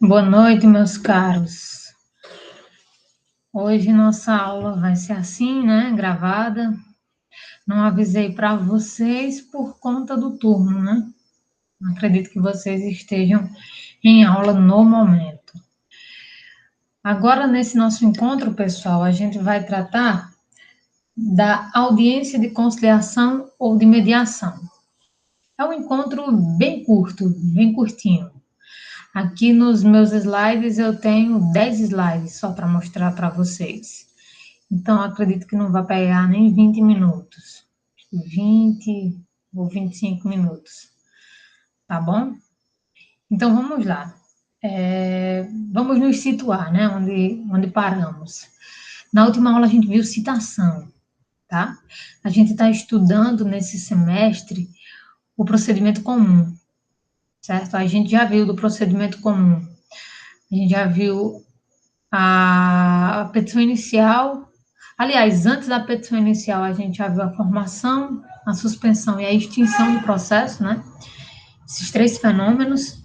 Boa noite, meus caros. Hoje nossa aula vai ser assim, né? Gravada. Não avisei para vocês por conta do turno, né? Acredito que vocês estejam em aula no momento. Agora, nesse nosso encontro, pessoal, a gente vai tratar da audiência de conciliação ou de mediação. É um encontro bem curto, bem curtinho. Aqui nos meus slides eu tenho 10 slides só para mostrar para vocês. Então, acredito que não vai pegar nem 20 minutos. 20 ou 25 minutos. Tá bom? Então, vamos lá. Vamos nos situar, né? Onde paramos. Na última aula, a gente viu citação, tá? A gente está estudando nesse semestre o procedimento comum, certo? A gente já viu do procedimento comum. A gente já viu a petição inicial. Aliás, antes da petição inicial, a gente já viu a formação, a suspensão e a extinção do processo, né? Esses três fenômenos.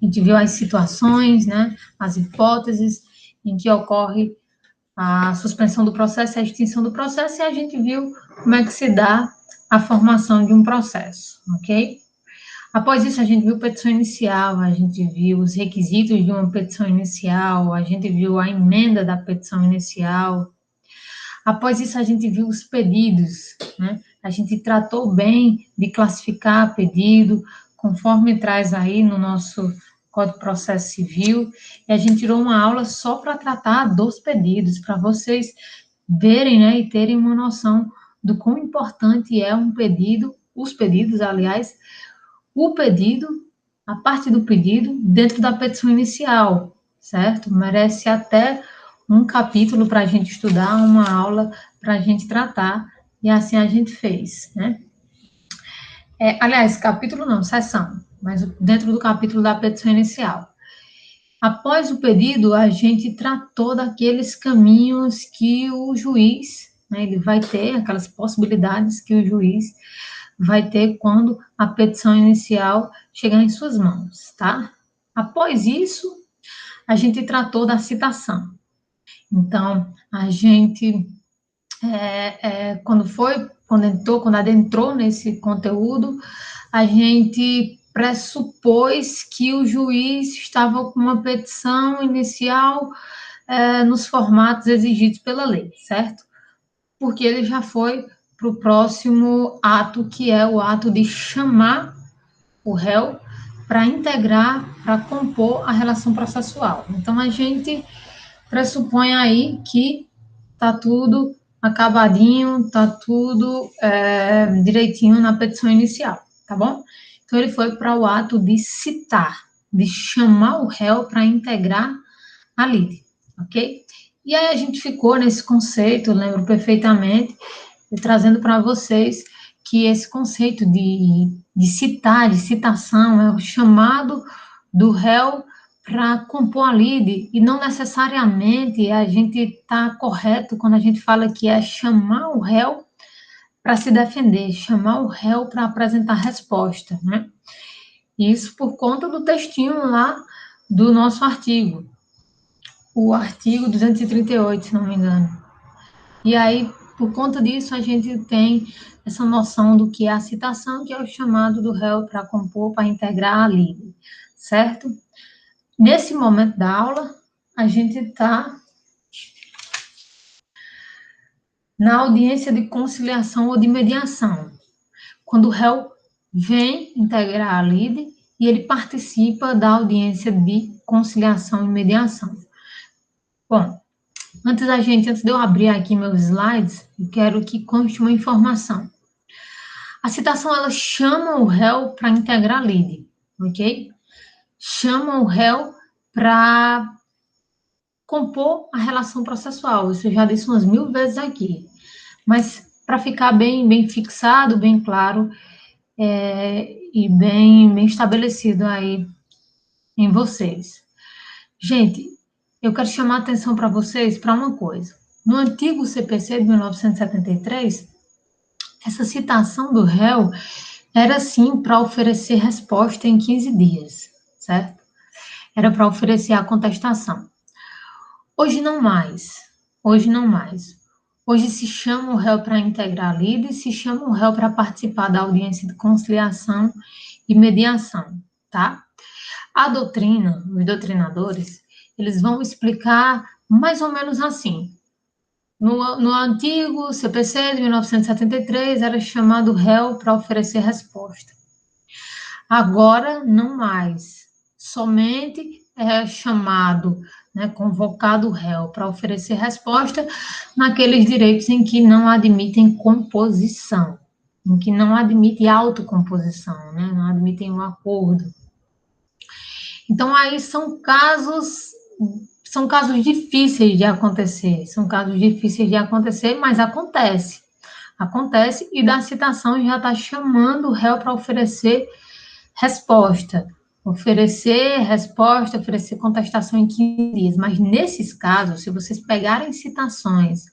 A gente viu as situações, né? As hipóteses em que ocorre a suspensão do processo e a extinção do processo, e a gente viu como é que se dá a formação de um processo, ok? Após isso, a gente viu petição inicial, a gente viu os requisitos de uma petição inicial, a gente viu a emenda da petição inicial. Após isso, a gente viu os pedidos, né? A gente tratou bem de classificar pedido, conforme traz aí no nosso Código de Processo Civil, e a gente tirou uma aula só para tratar dos pedidos, para vocês verem, né, e terem uma noção do quão importante é um pedido, os pedidos, aliás, o pedido, a parte do pedido, dentro da petição inicial, certo? Merece até um capítulo para a gente estudar, uma aula para a gente tratar, e assim a gente fez, né? Aliás, capítulo não, sessão, mas dentro do capítulo da petição inicial. Após o pedido, a gente tratou daqueles caminhos que o juiz, né, ele vai ter, aquelas possibilidades que o juiz vai ter quando a petição inicial chegar em suas mãos, tá? Após isso, a gente tratou da citação. Então, a gente, quando adentrou nesse conteúdo, a gente pressupôs que o juiz estava com uma petição inicial nos formatos exigidos pela lei, certo? Porque ele já foi para o próximo ato, que é o ato de chamar o réu para integrar, para compor a relação processual. Então, a gente pressupõe aí que está tudo acabadinho, está tudo direitinho na petição inicial, tá bom? Então, ele foi para o ato de citar, de chamar o réu para integrar a lide, ok? E aí a gente ficou nesse conceito, lembro perfeitamente, trazendo para vocês que esse conceito de citar, de citação, é o chamado do réu para compor a lide, e não necessariamente a gente está correto quando a gente fala que é chamar o réu para se defender, chamar o réu para apresentar resposta, né? Isso por conta do textinho lá do nosso artigo, o artigo 238, se não me engano. E aí, por conta disso, a gente tem essa noção do que é a citação, que é o chamado do réu para compor, para integrar a lide, certo? Nesse momento da aula, a gente está na audiência de conciliação ou de mediação, quando o réu vem integrar a lide e ele participa da audiência de conciliação e mediação. Bom, antes de eu abrir aqui meus slides, eu quero que conste uma informação. A citação, ela chama o réu para integrar a lide, ok? Chama o réu para compor a relação processual. Isso eu já disse umas 1000 vezes aqui. Mas para ficar bem fixado, bem claro e bem estabelecido aí em vocês. Gente, eu quero chamar a atenção para vocês para uma coisa. No antigo CPC de 1973, essa citação do réu era, sim, para oferecer resposta em 15 dias, certo? era para oferecer a contestação. Hoje não mais. Hoje não mais. Hoje se chama o réu para integrar a lida e se chama o réu para participar da audiência de conciliação e mediação, tá? A doutrina, os doutrinadores, eles vão explicar mais ou menos assim. No antigo CPC de 1973, era chamado réu para oferecer resposta. Agora, não mais. Somente é chamado, né, convocado o réu para oferecer resposta naqueles direitos em que não admitem composição, em que não admite autocomposição, né, não admitem um acordo. Então, aí são casos difíceis de acontecer, mas acontece. Acontece e da citação já está chamando o réu para oferecer resposta. Oferecer resposta, oferecer contestação em 15 dias. Mas nesses casos, se vocês pegarem citações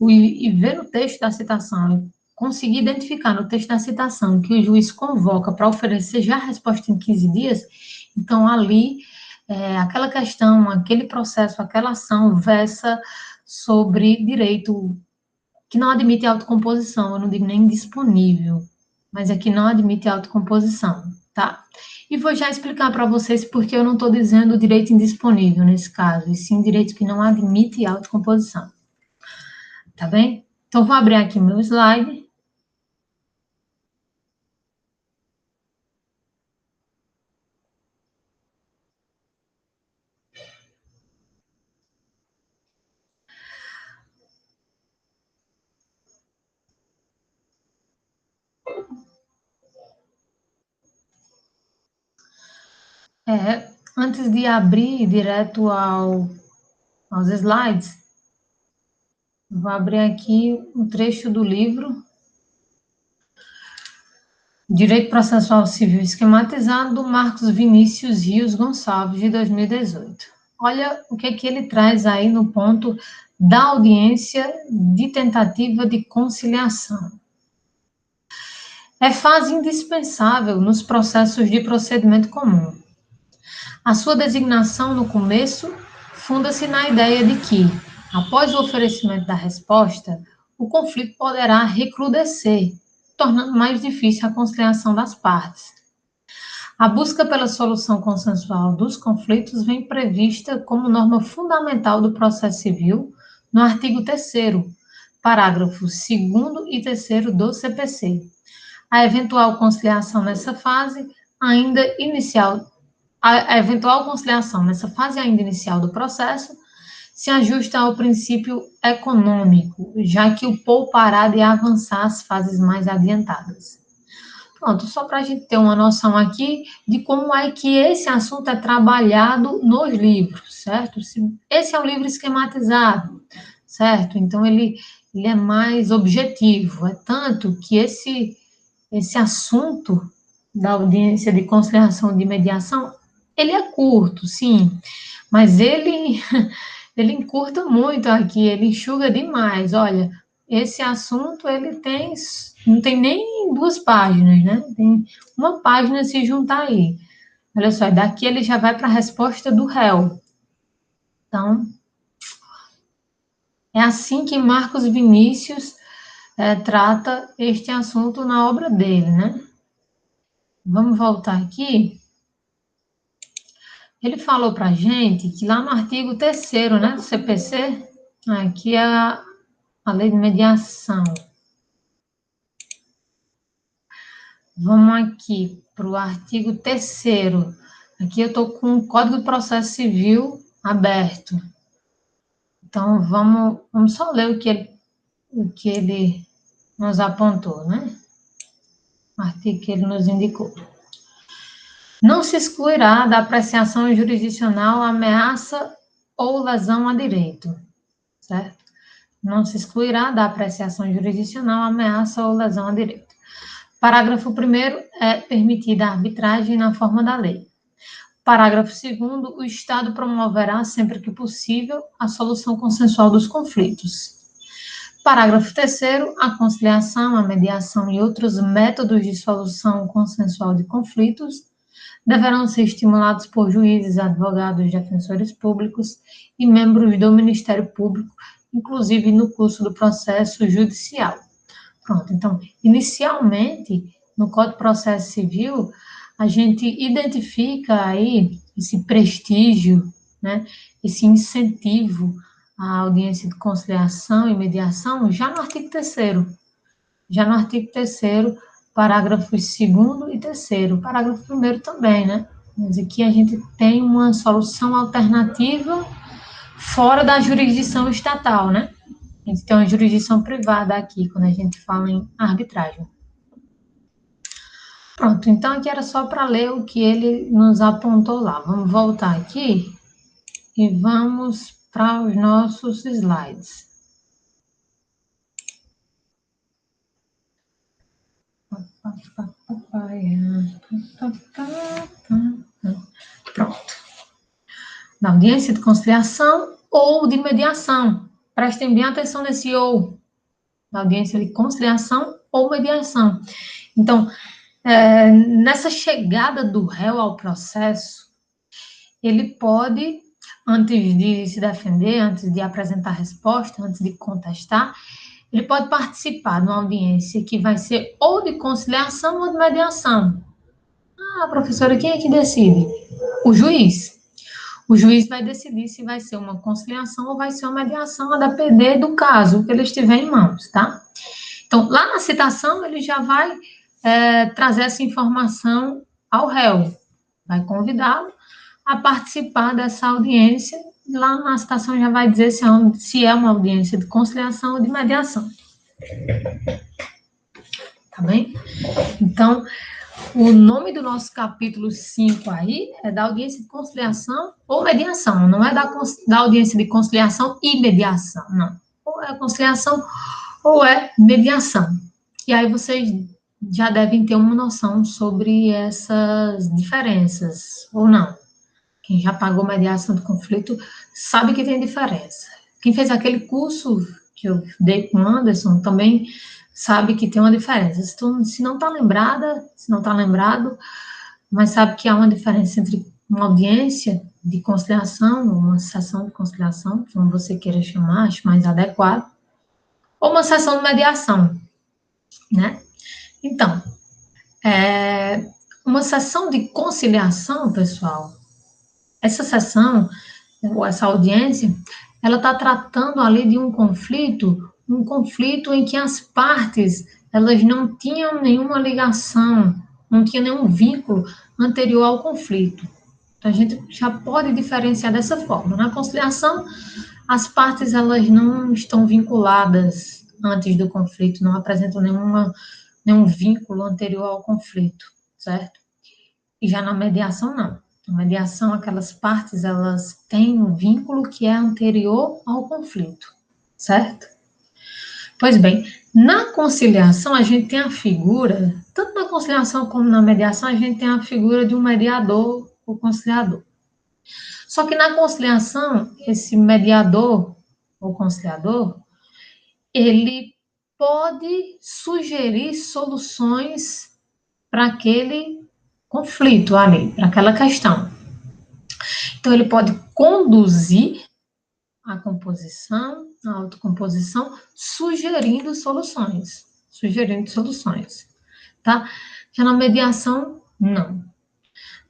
e ver no texto da citação, conseguir identificar no texto da citação que o juiz convoca para oferecer já a resposta em 15 dias, então ali aquela questão, aquele processo, aquela ação versa sobre direito que não admite autocomposição, eu não digo nem disponível, mas é que não admite autocomposição, tá? E vou já explicar para vocês porque eu não estou dizendo direito indisponível nesse caso, e sim direito que não admite autocomposição. Tá bem? Então, vou abrir aqui meu slide. Antes de abrir direto aos slides, vou abrir aqui um trecho do livro Direito Processual Civil Esquematizado, do Marcos Vinícius Rios Gonçalves, de 2018. Olha o que ele traz aí no ponto da audiência de tentativa de conciliação. É fase indispensável nos processos de procedimento comum. A sua designação no começo funda-se na ideia de que, após o oferecimento da resposta, o conflito poderá recrudescer, tornando mais difícil a conciliação das partes. A busca pela solução consensual dos conflitos vem prevista como norma fundamental do processo civil no artigo 3º, parágrafos 2º e 3º do CPC. A eventual conciliação nessa fase ainda inicial do processo se ajusta ao princípio econômico, já que o poupará de avançar as fases mais adiantadas. Pronto, só para a gente ter uma noção aqui de como é que esse assunto é trabalhado nos livros, certo? Esse é um livro esquematizado, certo? Então, ele é mais objetivo. É tanto que esse assunto da audiência de conciliação de mediação, ele é curto, sim, mas ele encurta muito aqui, ele enxuga demais. Olha, esse assunto, não tem nem 2 páginas, né? Tem uma página se juntar aí. Olha só, daqui ele já vai para a resposta do réu. Então, é assim que Marcos Vinícius trata este assunto na obra dele, né? Vamos voltar aqui. Ele falou para a gente que lá no artigo 3º, né, do CPC, aqui é a lei de mediação. Vamos aqui para o artigo 3º. Aqui eu estou com o Código de Processo Civil aberto. Então, vamos só ler o que ele nos apontou, né? O artigo que ele nos indicou. Não se excluirá da apreciação jurisdicional ameaça ou lesão a direito, certo? Não se excluirá da apreciação jurisdicional ameaça ou lesão a direito. Parágrafo 1º é permitida a arbitragem na forma da lei. Parágrafo 2º, o Estado promoverá, sempre que possível, a solução consensual dos conflitos. Parágrafo 3º, a conciliação, a mediação e outros métodos de solução consensual de conflitos deverão ser estimulados por juízes, advogados, defensores públicos e membros do Ministério Público, inclusive no curso do processo judicial. Pronto, então, inicialmente, no Código de Processo Civil, a gente identifica aí esse prestígio, né, esse incentivo à audiência de conciliação e mediação já no artigo 3º. Já no artigo 3º, parágrafos 2º e 3º. Parágrafo 1º também, né? Mas aqui a gente tem uma solução alternativa fora da jurisdição estatal, né? A gente tem uma jurisdição privada aqui, quando a gente fala em arbitragem. Pronto, então aqui era só para ler o que ele nos apontou lá. Vamos voltar aqui e vamos para os nossos slides. Pronto. Na audiência de conciliação ou de mediação. Prestem bem atenção nesse ou. Na audiência de conciliação ou mediação. Então, nessa chegada do réu ao processo, ele pode, antes de se defender, antes de apresentar resposta, antes de contestar, ele pode participar de uma audiência que vai ser ou de conciliação ou de mediação. Ah, professora, quem é que decide? O juiz. O juiz vai decidir se vai ser uma conciliação ou vai ser uma mediação, a depender do caso que ele estiver em mãos, tá? Então, lá na citação, ele já vai trazer essa informação ao réu, vai convidá-lo a participar dessa audiência. Lá na citação já vai dizer se é uma audiência de conciliação ou de mediação. Tá bem? Então, o nome do nosso capítulo 5 aí é da audiência de conciliação ou mediação, não é da audiência de conciliação e mediação, não. Ou é conciliação ou é mediação. E aí vocês já devem ter uma noção sobre essas diferenças, ou não. Quem já pagou mediação de conflito sabe que tem diferença. Quem fez aquele curso que eu dei com o Anderson também sabe que tem uma diferença. Se não está lembrado, mas sabe que há uma diferença entre uma audiência de conciliação, uma sessão de conciliação, como você queira chamar, acho mais adequado, ou uma sessão de mediação, né? Então, uma sessão de conciliação, pessoal, essa sessão, ou essa audiência, ela está tratando ali de um conflito em que as partes, elas não tinham nenhuma ligação, não tinha nenhum vínculo anterior ao conflito. Então, a gente já pode diferenciar dessa forma. Na conciliação, as partes, elas não estão vinculadas antes do conflito, não apresentam nenhum vínculo anterior ao conflito, certo? E já na mediação, não. Na mediação, aquelas partes, elas têm um vínculo que é anterior ao conflito, certo? Pois bem, na conciliação, a gente tem a figura, tanto na conciliação como na mediação, a gente tem a figura de um mediador ou conciliador. Só que na conciliação, esse mediador ou conciliador, ele pode sugerir soluções para aquele conflito ali, para aquela questão. Então, ele pode conduzir a composição, a autocomposição, sugerindo soluções, tá? Já na mediação, não.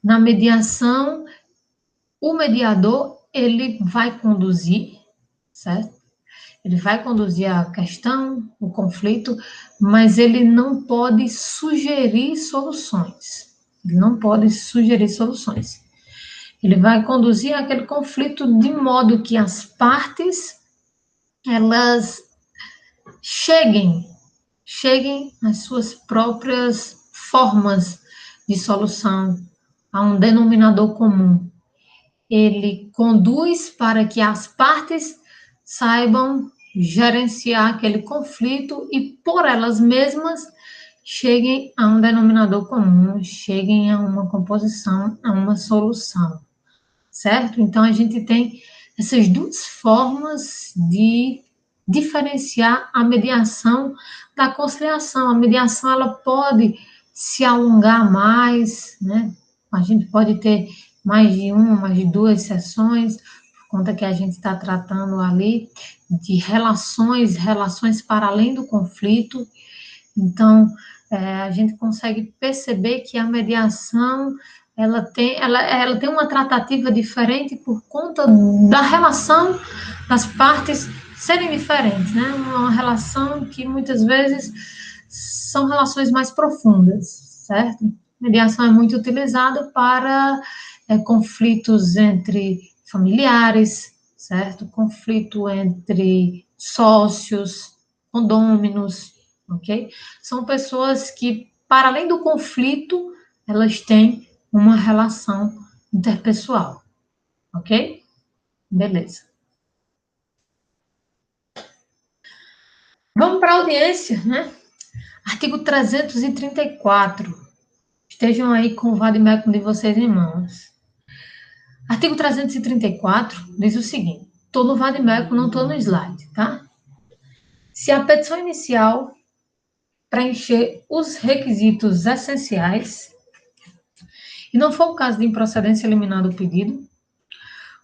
Na mediação, o mediador, ele vai conduzir, certo? Ele vai conduzir a questão, o conflito, mas ele não pode sugerir soluções. Ele não pode sugerir soluções. Ele vai conduzir aquele conflito de modo que as partes, elas cheguem às suas próprias formas de solução, a um denominador comum. Ele conduz para que as partes saibam gerenciar aquele conflito e, por elas mesmas, cheguem a um denominador comum, cheguem a uma composição, a uma solução, certo? Então, a gente tem essas duas formas de diferenciar a mediação da conciliação. A mediação, ela pode se alongar mais, né? A gente pode ter mais de uma, mais de duas sessões, por conta que a gente está tratando ali de relações para além do conflito. Então, a gente consegue perceber que a mediação ela tem uma tratativa diferente por conta da relação das partes serem diferentes, né? Uma relação que muitas vezes são relações mais profundas, certo? Mediação é muito utilizada para conflitos entre familiares, certo? Conflito entre sócios, condôminos, ok? São pessoas que, para além do conflito, elas têm uma relação interpessoal, ok? Beleza. Vamos para a audiência, né? Artigo 334. Estejam aí com o vade-mecum de vocês em mãos. Artigo 334 diz o seguinte: estou no vade-mecum, não estou no slide, tá? Se a petição inicial preencher os requisitos essenciais e não for o caso de improcedência liminar do pedido,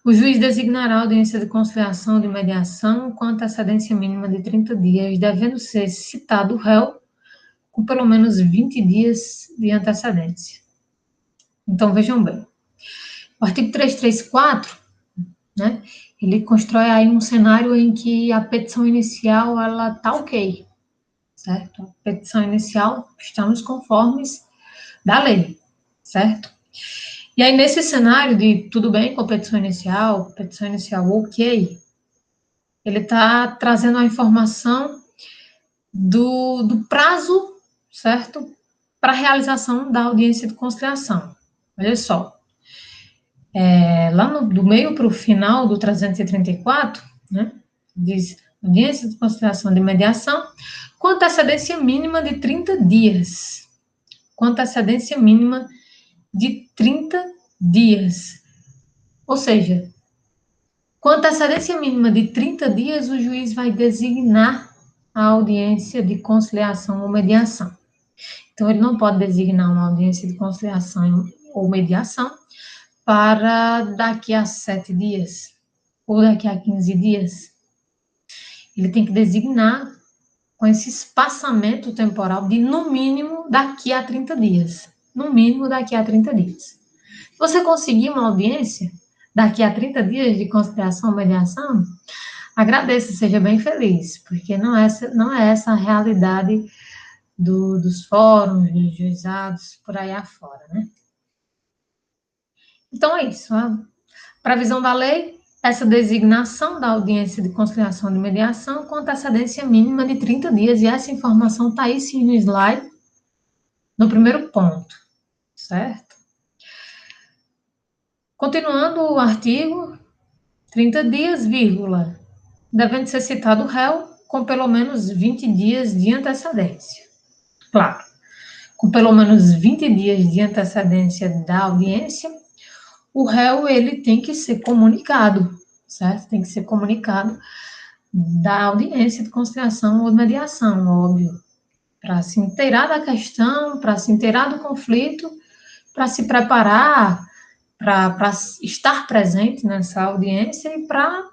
o juiz designará a audiência de conciliação ou de mediação com antecedência mínima de 30 dias, devendo ser citado o réu com pelo menos 20 dias de antecedência. Então, vejam bem. O artigo 334, né, ele constrói aí um cenário em que a petição inicial, ela tá ok, certo? A petição inicial está nos conformes da lei, certo? E aí, nesse cenário de tudo bem com a petição inicial ok, ele está trazendo a informação do prazo, certo? Para a realização da audiência de conciliação. Olha só. Lá do meio para o final do 334, né? Diz audiência de conciliação de mediação com antecedência mínima de 30 dias. Com antecedência mínima de 30 dias. Ou seja, com antecedência mínima de 30 dias, o juiz vai designar a audiência de conciliação ou mediação. Então, ele não pode designar uma audiência de conciliação ou mediação para daqui a 7 dias ou daqui a 15 dias. Ele tem que designar com esse espaçamento temporal de, no mínimo, daqui a 30 dias. No mínimo, daqui a 30 dias. Se você conseguir uma audiência daqui a 30 dias de conciliação ou mediação, agradeça, seja bem feliz, porque não é essa a realidade dos fóruns, dos juizados, por aí afora, né? Então, é isso. A previsão da lei, essa designação da audiência de conciliação e de mediação com antecedência mínima de 30 dias, e essa informação está aí sim no slide, no primeiro ponto, certo? Continuando o artigo, 30 dias, vírgula, devendo ser citado o réu com pelo menos 20 dias de antecedência. Claro, com pelo menos 20 dias de antecedência da audiência, o réu ele tem que ser comunicado, certo? Tem que ser comunicado da audiência de conciliação ou de mediação, óbvio, para se inteirar da questão, para se inteirar do conflito, para se preparar, para estar presente nessa audiência e para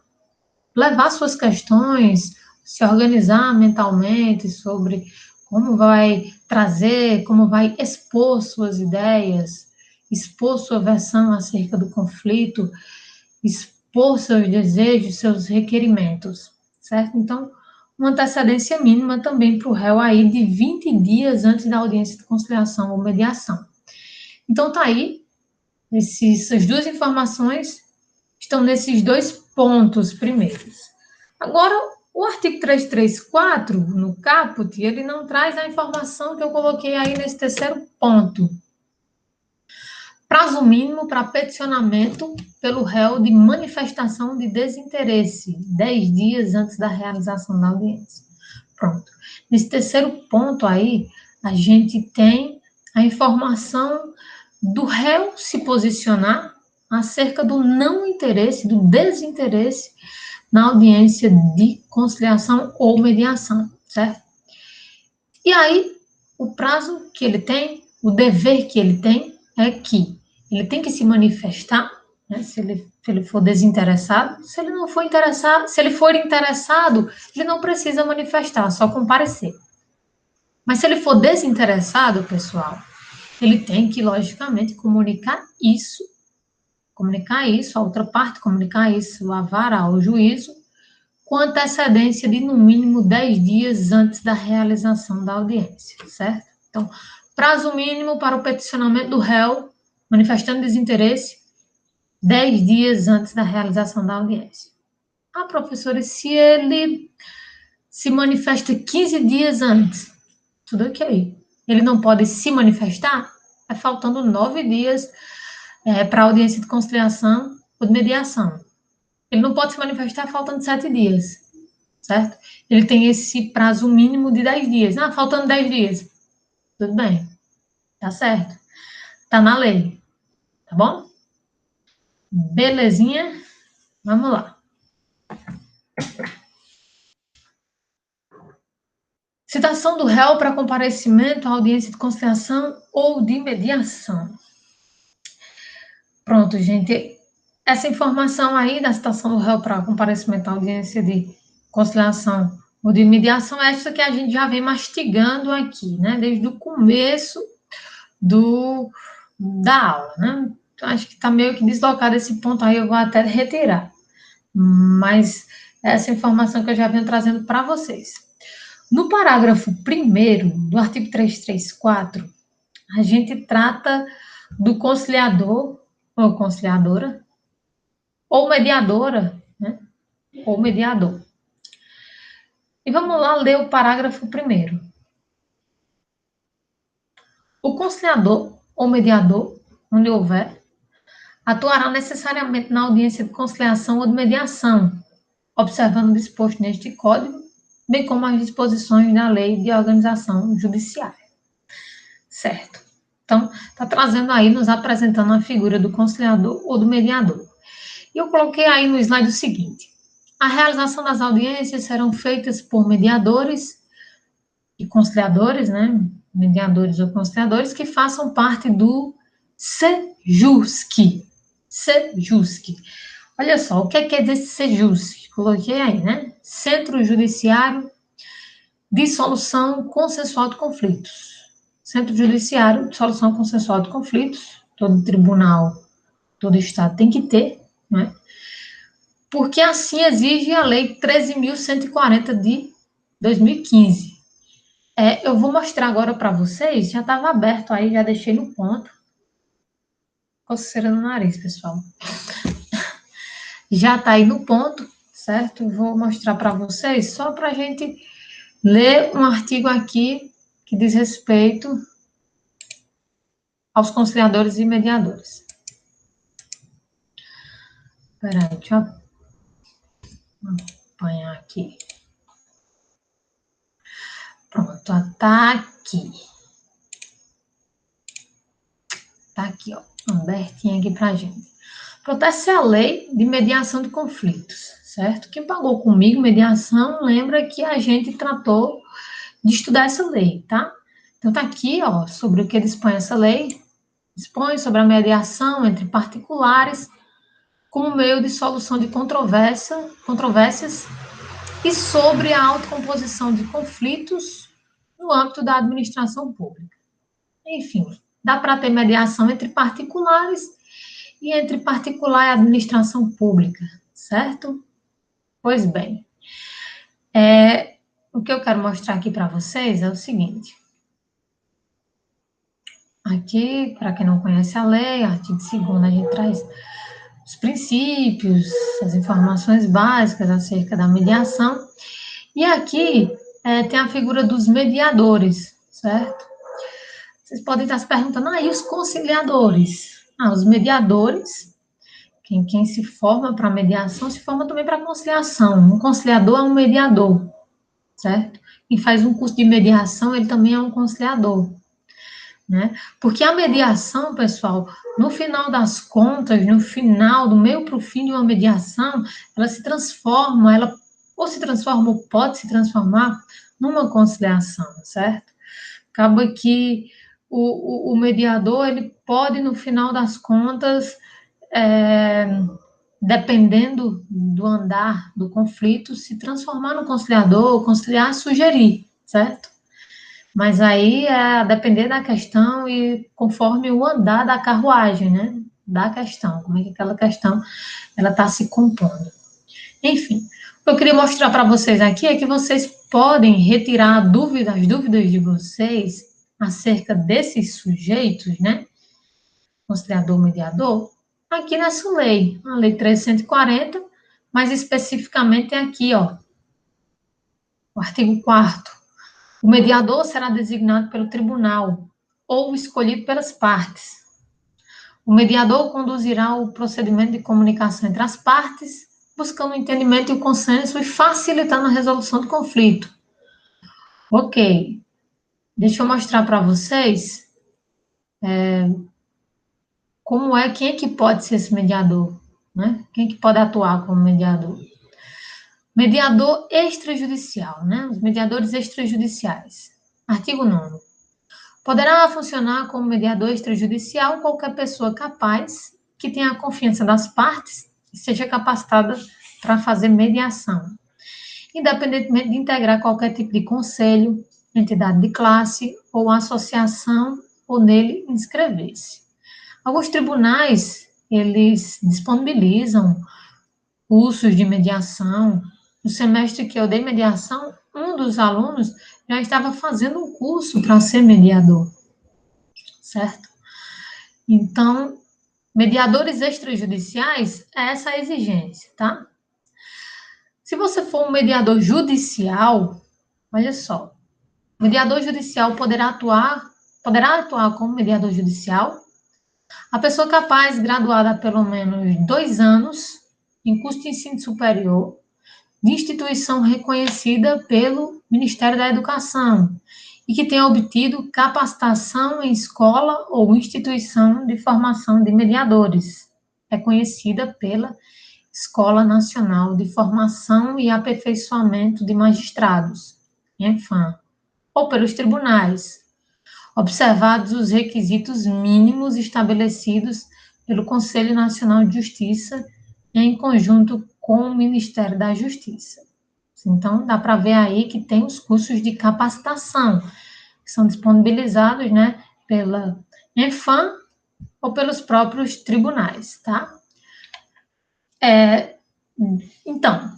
levar suas questões, se organizar mentalmente sobre como vai trazer, como vai expor suas ideias, expor sua versão acerca do conflito, expor seus desejos, seus requerimentos, certo? Então, uma antecedência mínima também para o réu aí de 20 dias antes da audiência de conciliação ou mediação. Então, tá aí, essas duas informações estão nesses dois pontos primeiros. Agora, o artigo 334, no caput, ele não traz a informação que eu coloquei aí nesse terceiro ponto. Prazo mínimo para peticionamento pelo réu de manifestação de desinteresse, 10 dias antes da realização da audiência. Pronto. Nesse terceiro ponto aí, a gente tem a informação do réu se posicionar acerca do não interesse, do desinteresse na audiência de conciliação ou mediação, certo? E aí, o prazo que ele tem, o dever que ele tem é que ele tem que se manifestar, né, se ele for desinteressado. Se ele não for interessado, se ele for interessado, ele não precisa manifestar, só comparecer. Mas se ele for desinteressado, pessoal, ele tem que, logicamente, comunicar isso à outra parte, comunicar isso à vara, ao juízo, com antecedência de, no mínimo, 10 dias antes da realização da audiência, certo? Então, prazo mínimo para o peticionamento do réu, manifestando desinteresse, 10 dias antes da realização da audiência. Ah, professora, se ele se manifesta 15 dias antes, tudo ok. Ele não pode se manifestar? É faltando 9 dias para a audiência de conciliação ou de mediação. Ele não pode se manifestar faltando 7 dias, certo? Ele tem esse prazo mínimo de 10 dias. Ah, faltando 10 dias. Tudo bem, tá certo. Tá na lei, tá bom? Belezinha? Vamos lá. Citação do réu para comparecimento à audiência de conciliação ou de mediação. Pronto, gente. Essa informação aí da citação do réu para comparecimento à audiência de conciliação ou de mediação é essa que a gente já vem mastigando aqui, né? Desde o começo da aula, né? Então, acho que está meio que deslocado esse ponto aí, eu vou até retirar. Mas essa informação que eu já venho trazendo para vocês. No parágrafo 1º do artigo 334, a gente trata do conciliador ou conciliadora, ou mediadora, né? Ou mediador. E vamos lá ler o parágrafo 1º. O conciliador ou mediador, onde houver, atuará necessariamente na audiência de conciliação ou de mediação, observando o disposto neste Código, bem como as disposições da Lei de Organização Judiciária. Certo? Então, está trazendo aí, nos apresentando a figura do conciliador ou do mediador. E eu coloquei aí no slide o seguinte: a realização das audiências serão feitas por mediadores e conciliadores, né? Mediadores ou conciliadores que façam parte do SEJUSC. SEJUSC. Olha só, o que é desse SEJUSC? Coloquei aí, né? Centro Judiciário de Solução Consensual de Conflitos. Centro Judiciário de Solução Consensual de Conflitos. Todo tribunal, todo estado tem que ter, né? Porque assim exige a Lei 13.140 de 2015. Eu vou mostrar agora para vocês, já estava aberto aí, já deixei no ponto. Coceira no nariz, pessoal. Já está aí no ponto, certo? Vou mostrar para vocês, só para a gente ler um artigo aqui que diz respeito aos conciliadores e mediadores. Espera aí, deixa eu apanhar aqui. Pronto, tá aqui. Tá aqui, ó, abertinha aqui pra gente. Pronto, essa é a Lei de Mediação de Conflitos, certo? Quem pagou comigo mediação, lembra que a gente tratou de estudar essa lei, tá? Então tá aqui, ó, sobre o que dispõe essa lei. Dispõe sobre a mediação entre particulares como meio de solução de controvérsias e sobre a autocomposição de conflitos no âmbito da administração pública. Enfim, dá para ter mediação entre particulares e entre particular e administração pública, certo? Pois bem, o que eu quero mostrar aqui para vocês é o seguinte. Aqui, para quem não conhece a lei, artigo 2º, a gente traz os princípios, as informações básicas acerca da mediação. E aqui tem a figura dos mediadores, certo? Vocês podem estar se perguntando, e os conciliadores? Os mediadores, quem se forma para mediação, se forma também para conciliação. Um conciliador é um mediador, certo? Quem faz um curso de mediação, ele também é um conciliador, né? Porque a mediação, pessoal, no final das contas, no final, do meio para o fim de uma mediação, ela se transforma, ela ou se transforma ou pode se transformar numa conciliação, certo? Acaba que o mediador, ele pode, no final das contas, dependendo do andar do conflito, se transformar no conciliador, conciliar, sugerir, certo? Mas aí é a depender da questão e conforme o andar da carruagem, né? Da questão, como é que aquela questão ela está se compondo. Enfim, o que eu queria mostrar para vocês aqui é que vocês podem retirar as dúvidas de vocês acerca desses sujeitos, né? Conciliador, mediador, aqui nessa lei, a lei 340, mais especificamente é aqui, ó, o artigo 4º. O mediador será designado pelo tribunal ou escolhido pelas partes. O mediador conduzirá o procedimento de comunicação entre as partes, buscando o entendimento e o consenso e facilitando a resolução do conflito. Ok, deixa eu mostrar para vocês quem é que pode ser esse mediador, né? Quem é que pode atuar como mediador? Mediador extrajudicial, né? Os mediadores extrajudiciais. Artigo 9º. Poderá funcionar como mediador extrajudicial qualquer pessoa capaz, que tenha a confiança das partes e seja capacitada para fazer mediação, independentemente de integrar qualquer tipo de conselho, entidade de classe ou associação ou nele inscrever-se. Alguns tribunais, eles disponibilizam cursos de mediação. No semestre que eu dei mediação, um dos alunos já estava fazendo um curso para ser mediador, certo? Então, mediadores extrajudiciais é essa a exigência, tá? Se você for um mediador judicial, olha só, o mediador judicial poderá atuar como mediador judicial a pessoa capaz, graduada há pelo menos 2 anos em curso de ensino superior, de instituição reconhecida pelo Ministério da Educação e que tenha obtido capacitação em escola ou instituição de formação de mediadores, reconhecida pela Escola Nacional de Formação e Aperfeiçoamento de Magistrados, ENFAM, ou pelos tribunais, observados os requisitos mínimos estabelecidos pelo Conselho Nacional de Justiça em conjunto com o Ministério da Justiça. Então, dá para ver aí que tem os cursos de capacitação, que são disponibilizados, né, pela ENFAM ou pelos próprios tribunais, tá? Então,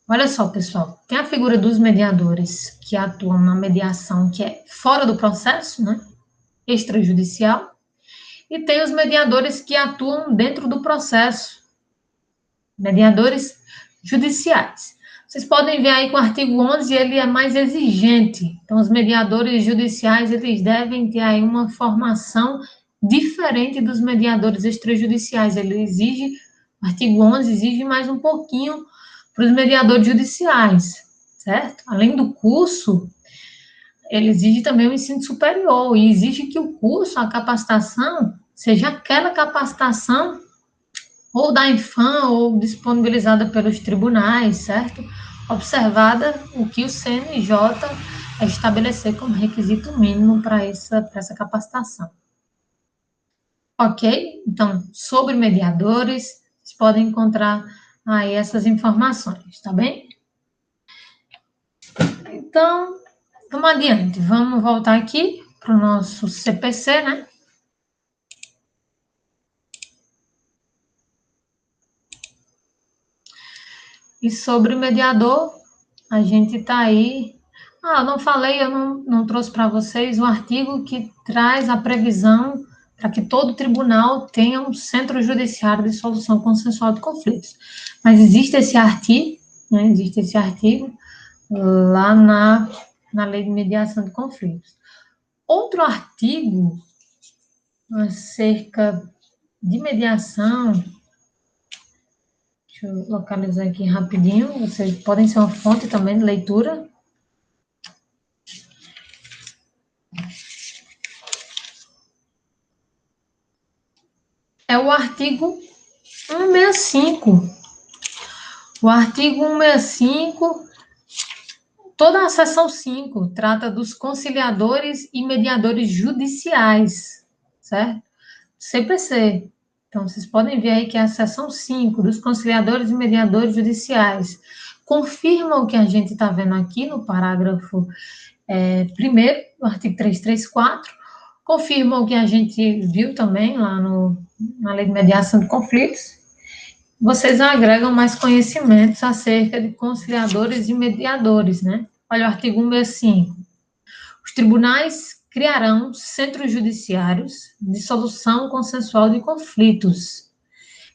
olha só, pessoal, tem a figura dos mediadores que atuam na mediação, que é fora do processo, né, extrajudicial, e tem os mediadores que atuam dentro do processo, mediadores judiciais. Vocês podem ver aí que o artigo 11 ele é mais exigente. Então, os mediadores judiciais eles devem ter aí uma formação diferente dos mediadores extrajudiciais. Ele exige, o artigo 11 exige mais um pouquinho para os mediadores judiciais, certo? Além do curso, ele exige também o ensino superior e exige que o curso, a capacitação, seja aquela capacitação ou da Infam ou disponibilizada pelos tribunais, certo? Observada o que o CNJ estabelecer como requisito mínimo para essa capacitação. Ok? Então, sobre mediadores, vocês podem encontrar aí essas informações, tá bem? Então, vamos adiante. Vamos voltar aqui para o nosso CPC, né? E sobre o mediador, a gente está aí. Eu não falei, eu não trouxe para vocês o artigo que traz a previsão para que todo tribunal tenha um centro judiciário de solução consensual de conflitos. Mas existe esse artigo, né? Existe esse artigo lá na Lei de Mediação de Conflitos. Outro artigo acerca de mediação, deixa eu localizar aqui rapidinho, vocês podem ser uma fonte também de leitura. É o artigo 165. O artigo 165 Toda a seção 5 trata dos conciliadores e mediadores judiciais, certo? CPC. Então, vocês podem ver aí que é a seção 5 dos conciliadores e mediadores judiciais confirma o que a gente está vendo aqui no parágrafo primeiro, no artigo 334, confirma o que a gente viu também lá na Lei de Mediação de Conflitos. Vocês agregam mais conhecimentos acerca de conciliadores e mediadores, né? Olha o artigo 165. Os tribunais criarão centros judiciários de solução consensual de conflitos,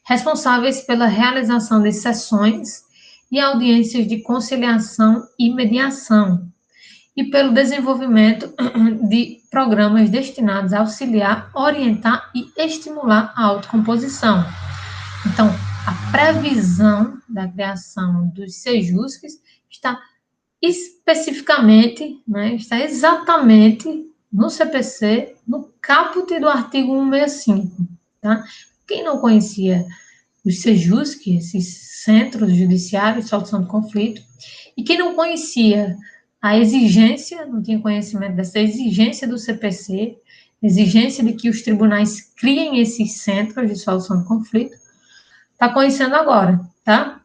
responsáveis pela realização de sessões e audiências de conciliação e mediação, e pelo desenvolvimento de programas destinados a auxiliar, orientar e estimular a autocomposição. Então, a previsão da criação dos SEJUSCs está especificamente, né, está exatamente no CPC, no caput do artigo 165. Tá? Quem não conhecia os SEJUSC, esses Centros Judiciários de Solução de Conflito, e quem não conhecia a exigência, não tinha conhecimento dessa exigência do CPC, exigência de que os tribunais criem esses centros de solução de conflito, está conhecendo agora, tá?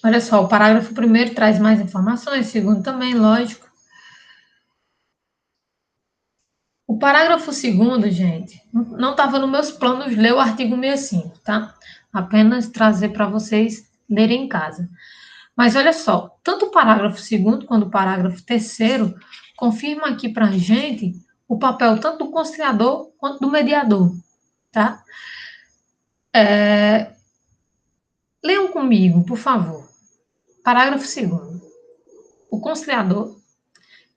Olha só, o parágrafo 1º traz mais informações, o 2º também, lógico. O parágrafo 2º, gente, não estava nos meus planos ler o artigo 65, tá? Apenas trazer para vocês lerem em casa. Mas olha só, tanto o parágrafo 2º quanto o parágrafo 3º confirma aqui para a gente o papel tanto do conciliador quanto do mediador, tá? Leiam comigo, por favor. Parágrafo 2º. O conciliador,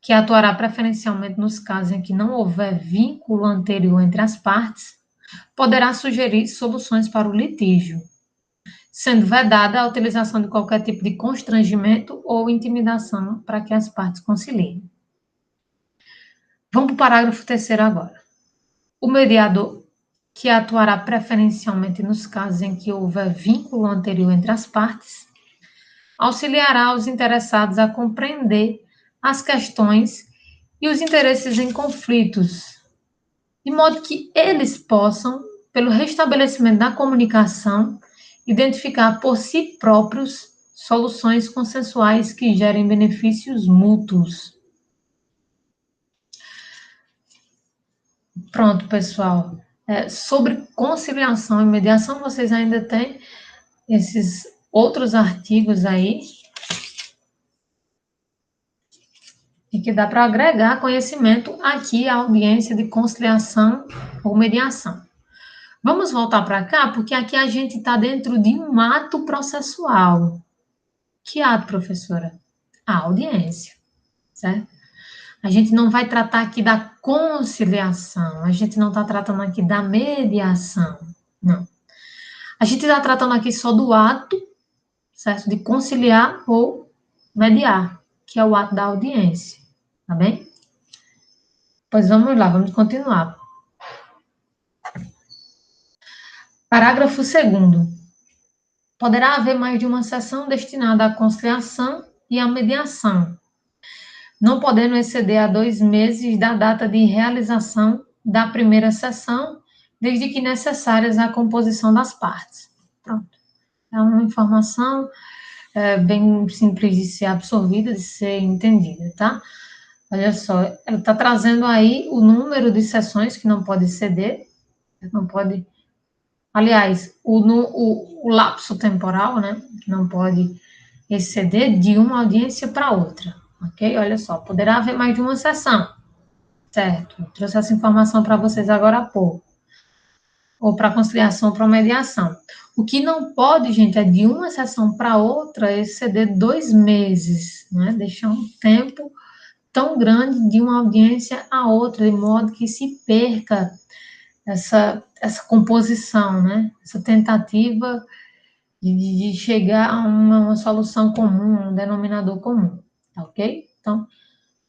que atuará preferencialmente nos casos em que não houver vínculo anterior entre as partes, poderá sugerir soluções para o litígio, sendo vedada a utilização de qualquer tipo de constrangimento ou intimidação para que as partes conciliem. Vamos para o parágrafo 3º agora. O mediador, que atuará preferencialmente nos casos em que houver vínculo anterior entre as partes, auxiliará os interessados a compreender as questões e os interesses em conflitos, de modo que eles possam, pelo restabelecimento da comunicação, identificar por si próprios soluções consensuais que gerem benefícios mútuos. Pronto, pessoal. Sobre conciliação e mediação, vocês ainda têm esses outros artigos aí e que dá para agregar conhecimento aqui à audiência de conciliação ou mediação. Vamos voltar para cá, porque aqui a gente está dentro de um ato processual. Que ato, professora? A audiência, certo? A gente não vai tratar aqui da conciliação, a gente não está tratando aqui da mediação, não. A gente está tratando aqui só do ato, certo? De conciliar ou mediar, que é o ato da audiência, tá bem? Pois vamos lá, vamos continuar. Parágrafo 2º. Poderá haver mais de uma sessão destinada à conciliação e à mediação, não podendo exceder a 2 meses da data de realização da primeira sessão, desde que necessárias à composição das partes. Pronto. É uma informação bem simples de ser absorvida, de ser entendida, tá? Olha só, ela está trazendo aí o número de sessões que não pode exceder, não pode... Aliás, o lapso temporal, né, que não pode exceder de uma audiência para outra, ok? Olha só, poderá haver mais de uma sessão, certo? Eu trouxe essa informação para vocês agora há pouco. Ou para conciliação, para mediação. O que não pode, gente, é de uma sessão para outra exceder 2 meses, né? Deixar um tempo tão grande de uma audiência a outra, de modo que se perca essa composição, né? Essa tentativa de chegar a uma solução comum, um denominador comum, tá ok? Então,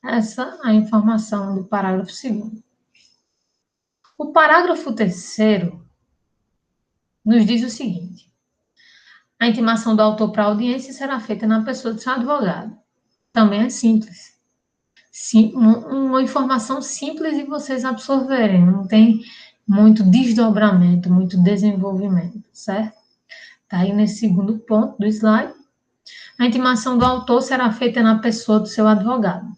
essa é a informação do parágrafo 2º. O parágrafo 3º nos diz o seguinte: a intimação do autor para a audiência será feita na pessoa do seu advogado. Também é simples. Sim, uma informação simples de vocês absorverem, não tem muito desdobramento, muito desenvolvimento, certo? Tá aí nesse segundo ponto do slide. A intimação do autor será feita na pessoa do seu advogado.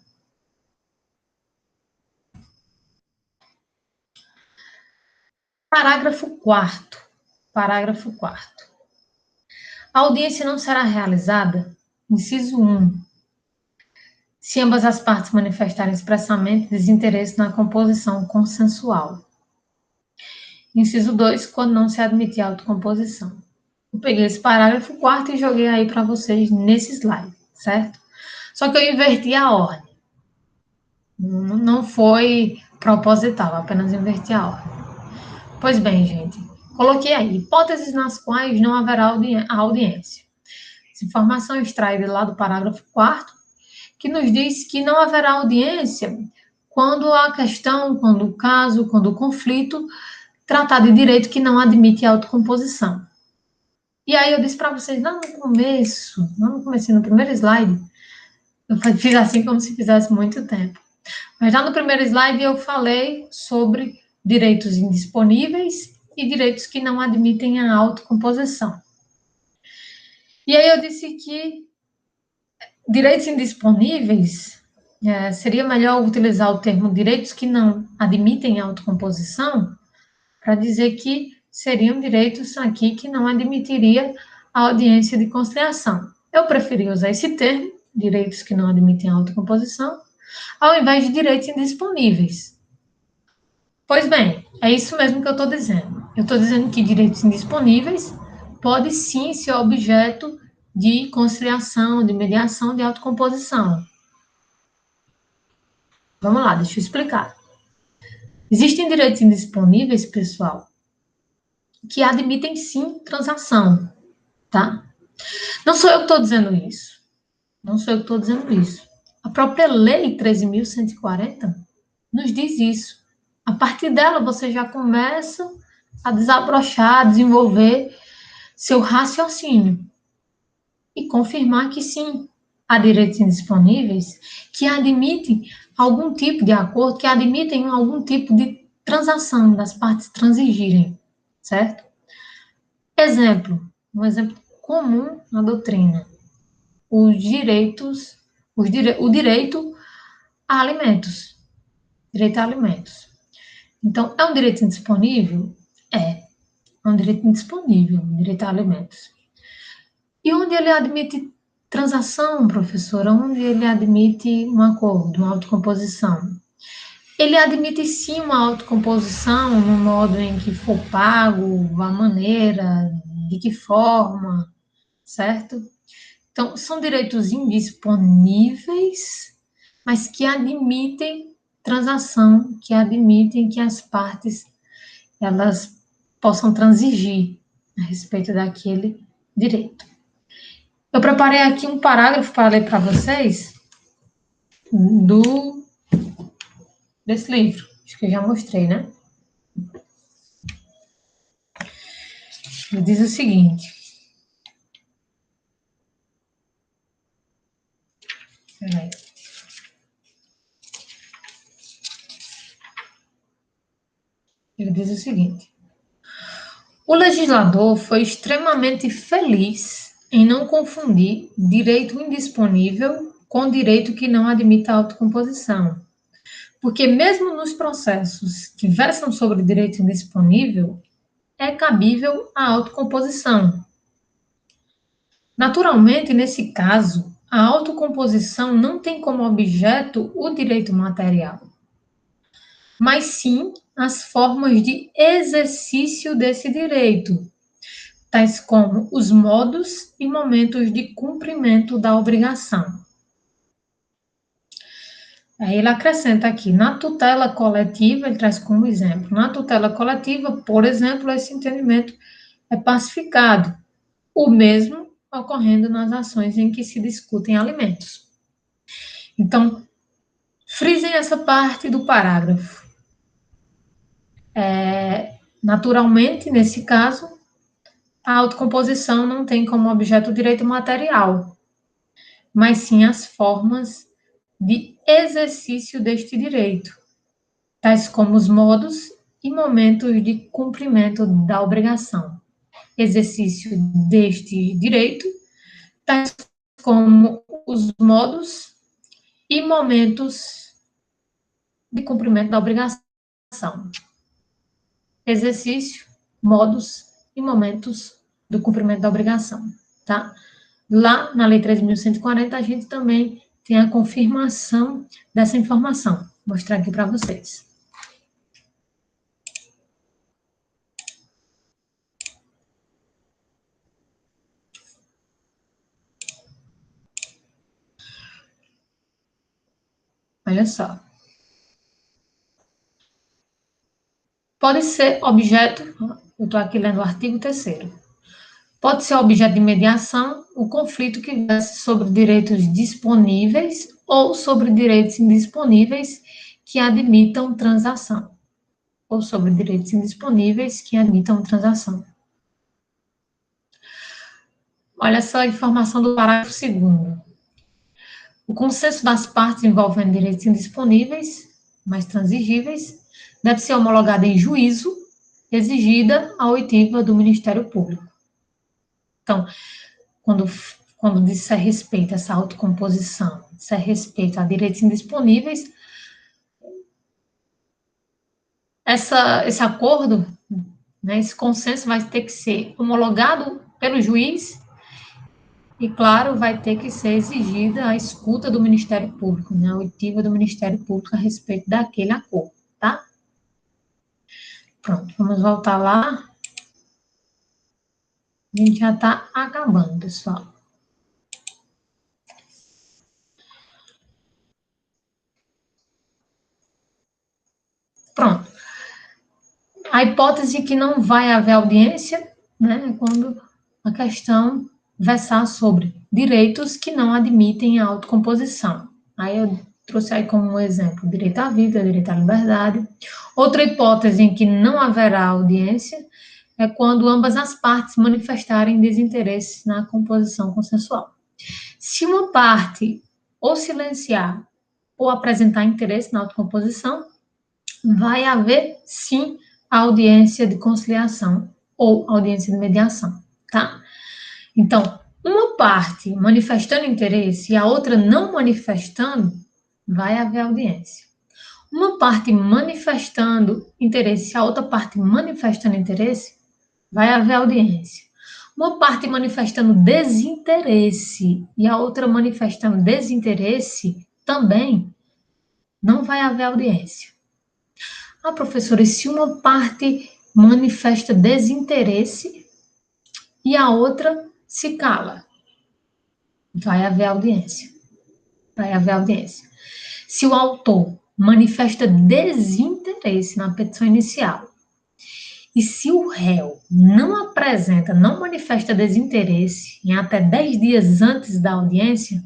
Parágrafo 4º. Parágrafo 4º. A audiência não será realizada, inciso 1, se ambas as partes manifestarem expressamente desinteresse na composição consensual. Inciso 2, quando não se admitir autocomposição. Eu peguei esse parágrafo 4º e joguei aí para vocês nesse slide, certo? Só que eu inverti a ordem. Não foi proposital, apenas inverti a ordem. Pois bem, gente, coloquei aí hipóteses nas quais não haverá audiência. Essa informação extraída lá do parágrafo 4º, que nos diz que não haverá audiência quando a questão, quando o caso, quando o conflito tratar de direito que não admite autocomposição. E aí eu disse para vocês, lá no começo, no primeiro slide, eu fiz assim como se fizesse muito tempo. Mas já no primeiro slide eu falei sobre direitos indisponíveis e direitos que não admitem a autocomposição. E aí eu disse que direitos indisponíveis, seria melhor utilizar o termo direitos que não admitem a autocomposição, para dizer que seriam direitos aqui que não admitiria a audiência de conciliação. Eu preferi usar esse termo, direitos que não admitem a autocomposição, ao invés de direitos indisponíveis. Pois bem, é isso mesmo que eu estou dizendo. Eu estou dizendo que direitos indisponíveis pode sim ser objeto de conciliação, de mediação, de autocomposição. Vamos lá, deixa eu explicar. Existem direitos indisponíveis, pessoal, que admitem sim transação, tá? Não sou eu que estou dizendo isso. Não sou eu que estou dizendo isso. A própria Lei 13.140 nos diz isso. A partir dela, você já começa a desabrochar, a desenvolver seu raciocínio e confirmar que sim, há direitos indisponíveis que admitem algum tipo de acordo, que admitem algum tipo de transação das partes transigirem, certo? Um exemplo comum na doutrina, os direitos, o direito a alimentos, direito a alimentos. Então, é um direito indisponível? É um direito indisponível, direito a alimentos. E onde ele admite transação, professora? Onde ele admite um acordo, uma autocomposição? Ele admite sim uma autocomposição no modo em que for pago, a maneira, de que forma, certo? Então, são direitos indisponíveis, mas que admitem transação, que admitem que as partes elas possam transigir a respeito daquele direito. Eu preparei aqui um parágrafo para ler para vocês desse livro, acho que eu já mostrei, né? Ele diz o seguinte. Peraí. Ele diz o seguinte: o legislador foi extremamente feliz em não confundir direito indisponível com direito que não admite a autocomposição. Porque mesmo nos processos que versam sobre direito indisponível, é cabível a autocomposição. Naturalmente, nesse caso, a autocomposição não tem como objeto o direito material, mas sim as formas de exercício desse direito, tais como os modos e momentos de cumprimento da obrigação. Aí ele acrescenta aqui, na tutela coletiva, ele traz como exemplo, na tutela coletiva, por exemplo, esse entendimento é pacificado, o mesmo ocorrendo nas ações em que se discutem alimentos. Então, frisem essa parte do parágrafo. Naturalmente, nesse caso, a autocomposição não tem como objeto o direito material, mas sim as formas de exercício deste direito, tais como os modos e momentos de cumprimento da obrigação. Exercício deste direito, tais como os modos e momentos de cumprimento da obrigação. Exercício, modos e momentos do cumprimento da obrigação, tá? Lá na Lei 3.140, a gente também tem a confirmação dessa informação. Vou mostrar aqui para vocês. Olha só. Pode ser objeto, eu estou aqui lendo o artigo 3º. Pode ser objeto de mediação o conflito que verse sobre direitos disponíveis ou sobre direitos indisponíveis que admitam transação. Ou sobre direitos indisponíveis que admitam transação. Olha só a informação do parágrafo 2º. O consenso das partes envolvendo direitos indisponíveis, mas transigíveis, deve ser homologado em juízo, exigida a oitiva do Ministério Público. Então, quando disser respeito a essa autocomposição, disser respeito a direitos indisponíveis, esse acordo, né, esse consenso vai ter que ser homologado pelo juiz e, claro, vai ter que ser exigida a escuta do Ministério Público, né, a oitiva do Ministério Público a respeito daquele acordo, tá? Pronto, vamos voltar lá. A gente já está acabando, pessoal. Pronto. A hipótese que não vai haver audiência, né, é quando a questão versar sobre direitos que não admitem a autocomposição. Aí eu trouxe aí como um exemplo direito à vida, direito à liberdade. Outra hipótese em que não haverá audiência é quando ambas as partes manifestarem desinteresse na composição consensual. Se uma parte ou silenciar ou apresentar interesse na autocomposição, vai haver, sim, audiência de conciliação ou audiência de mediação, tá? Então, uma parte manifestando interesse e a outra não manifestando, vai haver audiência. Uma parte manifestando interesse e a outra parte manifestando interesse, vai haver audiência. Uma parte manifestando desinteresse e a outra manifestando desinteresse, também não vai haver audiência. Ah, professora, e se uma parte manifesta desinteresse e a outra se cala? Vai haver audiência. Vai haver audiência. Se o autor manifesta desinteresse na petição inicial e se o réu não apresenta, não manifesta desinteresse em até 10 dias antes da audiência,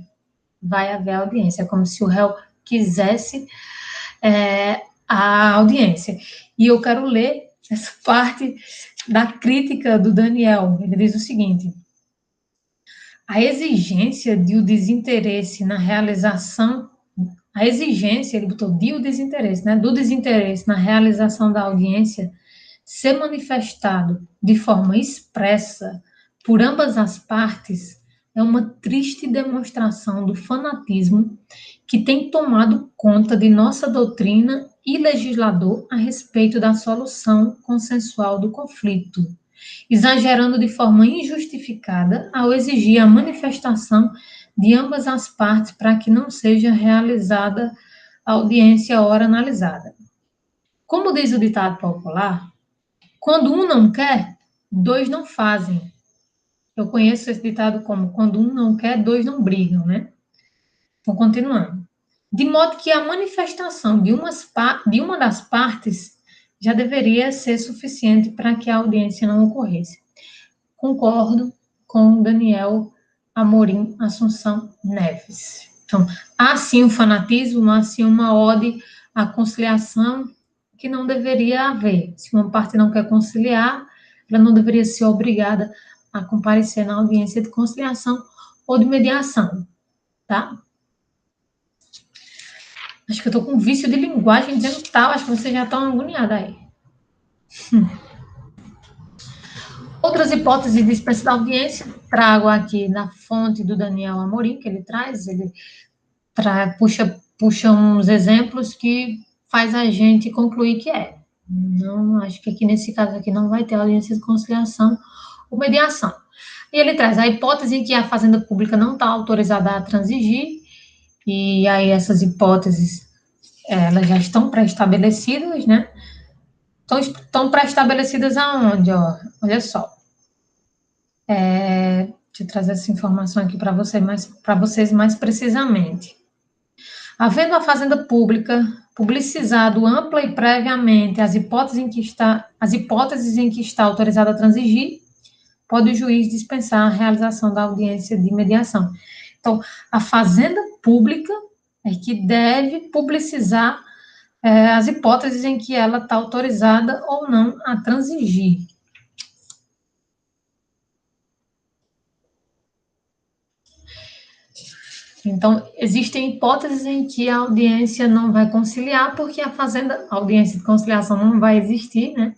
vai haver audiência. É como se o réu quisesse a audiência. E eu quero ler essa parte da crítica do Daniel. Ele diz o seguinte: a exigência de o desinteresse na realização, a exigência, ele botou de o desinteresse, né, do desinteresse na realização da audiência ser manifestado de forma expressa por ambas as partes é uma triste demonstração do fanatismo que tem tomado conta de nossa doutrina e legislador a respeito da solução consensual do conflito, exagerando de forma injustificada ao exigir a manifestação de ambas as partes para que não seja realizada a audiência ora analisada. Como diz o ditado popular, quando um não quer, dois não fazem. Eu conheço esse ditado como quando um não quer, dois não brigam, né? Então, continuando. De modo que a manifestação de uma das partes já deveria ser suficiente para que a audiência não ocorresse. Concordo com Daniel Amorim Assunção Neves. Então, há sim um fanatismo, há sim uma ode à conciliação que não deveria haver. Se uma parte não quer conciliar, ela não deveria ser obrigada a comparecer na audiência de conciliação ou de mediação. tá? Acho que eu tô com vício de linguagem dizendo tal, acho que vocês já estão agoniados aí. Outras hipóteses de dispensa da audiência, trago aqui na fonte do Daniel Amorim, que ele traz, puxa uns exemplos que faz a gente concluir que é. Não, acho que aqui nesse caso aqui não vai ter audiência de conciliação ou mediação. E ele traz a hipótese em que a fazenda pública não está autorizada a transigir, e aí essas hipóteses, elas já estão pré-estabelecidas, né? Estão pré-estabelecidas aonde, ó? Olha só. Deixa eu trazer essa informação aqui para vocês mais precisamente. Havendo a fazenda pública publicizado ampla e previamente as hipóteses em que está autorizada a transigir, pode o juiz dispensar a realização da audiência de mediação. Então, a fazenda pública é que deve publicizar as hipóteses em que ela está autorizada ou não a transigir. Então, existem hipóteses em que a audiência não vai conciliar, porque a audiência de conciliação não vai existir, né?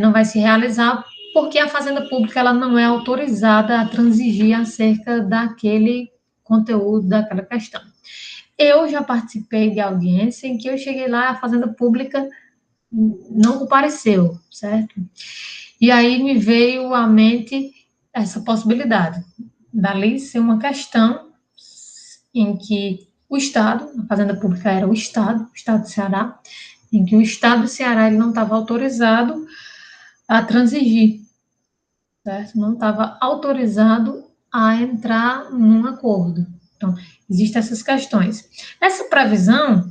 Não vai se realizar, porque a fazenda pública ela não é autorizada a transigir acerca daquele conteúdo, daquela questão. Eu já participei de audiência em que eu cheguei lá, a fazenda pública não compareceu, certo? E aí me veio à mente essa possibilidade, dali ser uma questão em que o Estado, a fazenda pública era o Estado do Ceará, em que o Estado do Ceará ele não estava autorizado a transigir, certo? Não estava autorizado a entrar num acordo. Então, existem essas questões. Essa previsão,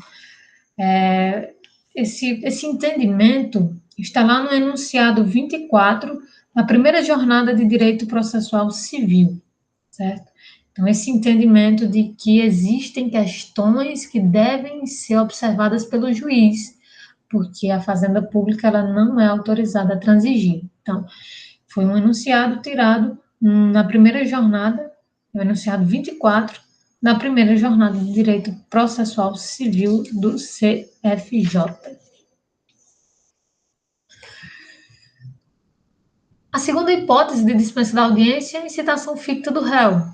esse entendimento está lá no enunciado 24, na primeira jornada de direito processual civil, certo? Então, esse entendimento de que existem questões que devem ser observadas pelo juiz, porque a fazenda pública ela não é autorizada a transigir. Então, foi um enunciado tirado na primeira jornada, o enunciado 24, na primeira jornada de direito processual civil do CFJ. A segunda hipótese de dispensa da audiência é a incitação ficta do réu.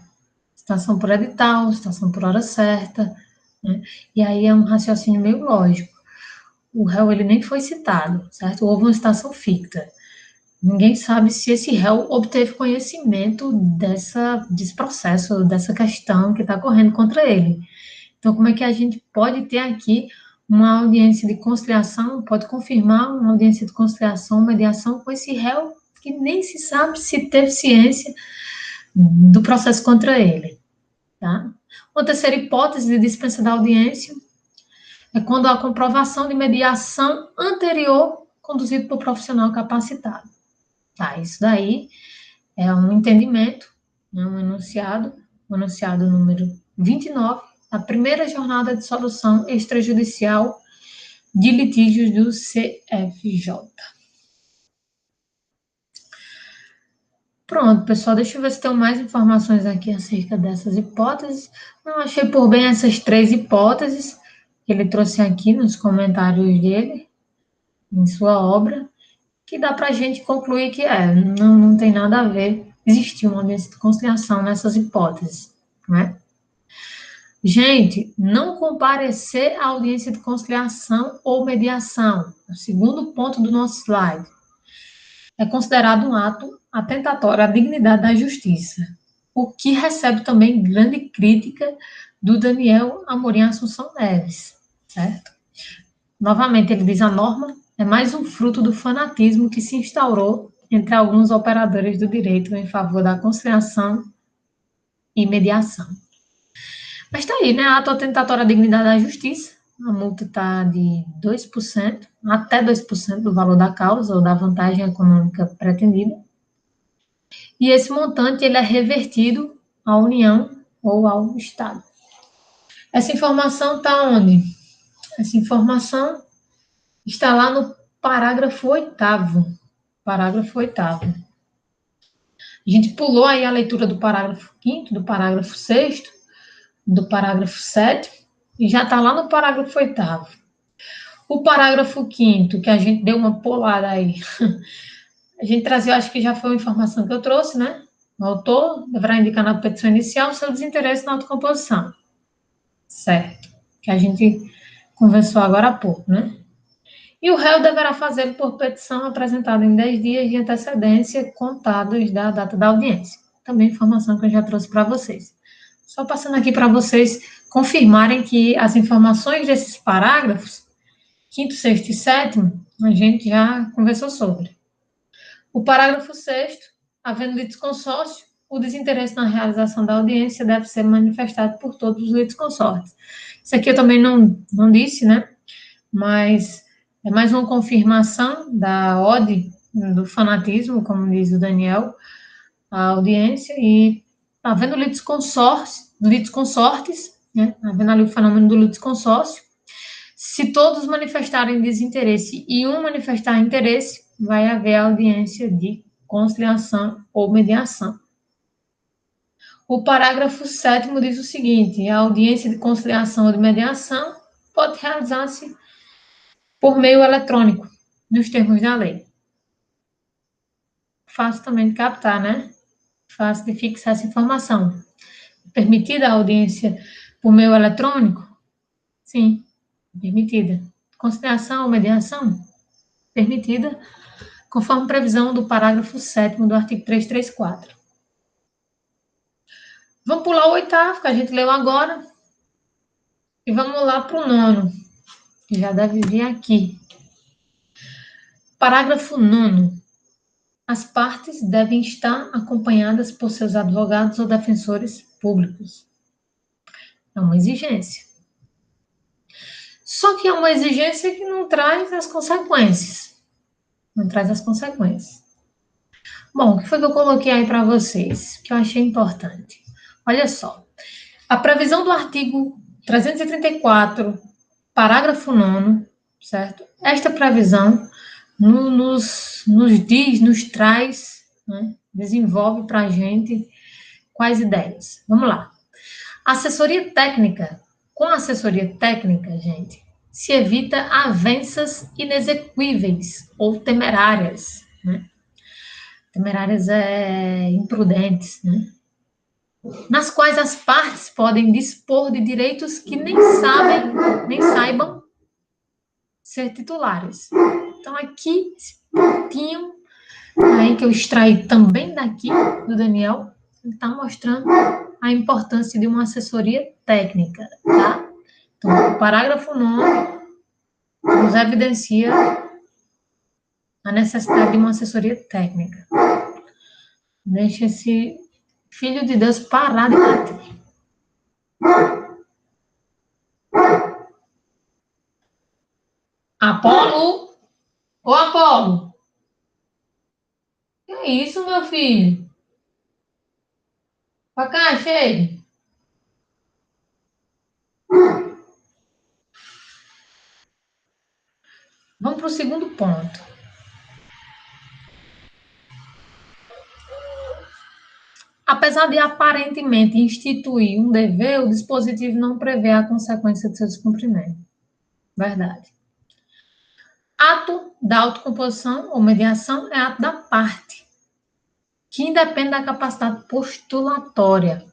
Citação por edital, citação por hora certa, né? E aí é um raciocínio meio lógico. O réu ele nem foi citado, certo? Houve uma citação ficta. Ninguém sabe se esse réu obteve conhecimento desse processo, dessa questão que está correndo contra ele. Então, como é que a gente pode ter aqui uma audiência de conciliação, pode confirmar uma audiência de conciliação, mediação com esse réu que nem se sabe se teve ciência do processo contra ele, tá? Uma terceira hipótese de dispensa da audiência é quando a comprovação de mediação anterior conduzido por profissional capacitado. Tá, isso daí é um entendimento, né, o enunciado número 29, a primeira jornada de solução extrajudicial de litígios do CFJ. Pronto, pessoal, deixa eu ver se tem mais informações aqui acerca dessas hipóteses. Não achei por bem essas três hipóteses que ele trouxe aqui nos comentários dele, em sua obra, que dá para a gente concluir que não tem nada a ver existir uma audiência de conciliação nessas hipóteses, né? Gente, não comparecer à audiência de conciliação ou mediação, o segundo ponto do nosso slide, é considerado um ato atentatório à dignidade da justiça, o que recebe também grande crítica do Daniel Amorim Assunção Neves, certo? Novamente, ele diz a norma é mais um fruto do fanatismo que se instaurou entre alguns operadores do direito em favor da conciliação e mediação. Mas está aí, né? Ato atentatório à dignidade da justiça. A multa está de 2%, até 2% do valor da causa ou da vantagem econômica pretendida. E esse montante ele é revertido à União ou ao Estado. Essa informação está onde? Essa informação está lá no parágrafo 8º. Parágrafo 8º. A gente pulou aí a leitura do parágrafo 5º, do parágrafo 6º, do parágrafo 7º, e já está lá no parágrafo 8º. O parágrafo 5º, que a gente deu uma pulada aí, a gente trazia, acho que já foi uma informação que eu trouxe, né? O autor deverá indicar na petição inicial seu desinteresse na autocomposição. Certo. Que a gente conversou agora há pouco, né? E o réu deverá fazê-lo por petição apresentada em 10 dias de antecedência contados da data da audiência. Também informação que eu já trouxe para vocês. Só passando aqui para vocês confirmarem que as informações desses parágrafos, 5º, 6º e 7º, a gente já conversou sobre. O parágrafo 6º, havendo litisconsórcio, o desinteresse na realização da audiência deve ser manifestado por todos os litisconsortes. Isso aqui eu também não disse, né? Mas é mais uma confirmação da ode, do fanatismo, como diz o Daniel, a audiência, e havendo litisconsortes, né? Havendo ali o fenômeno do litisconsórcio, se todos manifestarem desinteresse e um manifestar interesse, vai haver audiência de conciliação ou mediação. O parágrafo 7º diz o seguinte: a audiência de conciliação ou de mediação pode realizar-se por meio eletrônico, nos termos da lei. Fácil também de captar, né? Fácil de fixar essa informação. Permitida a audiência por meio eletrônico? Sim, permitida. Conciliação ou mediação? Permitida, conforme previsão do parágrafo 7º do artigo 334. Vamos pular o 8º, que a gente leu agora, e vamos lá para o 9º, que já deve vir aqui. Parágrafo 9º. As partes devem estar acompanhadas por seus advogados ou defensores públicos. É uma exigência. Só que é uma exigência que não traz as consequências. Não traz as consequências. Bom, o que foi que eu coloquei aí para vocês, que eu achei importante? Olha só. A previsão do artigo 334, parágrafo 9º, certo? Esta previsão nos diz, nos traz, né, desenvolve para a gente quais ideias. Vamos lá. Assessoria técnica. Com assessoria técnica, gente, se evita avanças inexequíveis ou temerárias, né? Temerárias imprudentes, né? Nas quais as partes podem dispor de direitos que nem saibam ser titulares. Então, aqui, esse pontinho aí que eu extraí também daqui do Daniel, ele está mostrando a importância de uma assessoria técnica, tá? Então, o parágrafo 9 nos evidencia a necessidade de uma assessoria técnica. Deixa esse filho de Deus parar de bater. Apolo! Ô, Apolo! Que é isso, meu filho? Pra cá, cheio. Vamos para o segundo ponto. Apesar de aparentemente instituir um dever, o dispositivo não prevê a consequência de seu descumprimento. Verdade. Ato da autocomposição ou mediação é ato da parte, que independe da capacidade postulatória.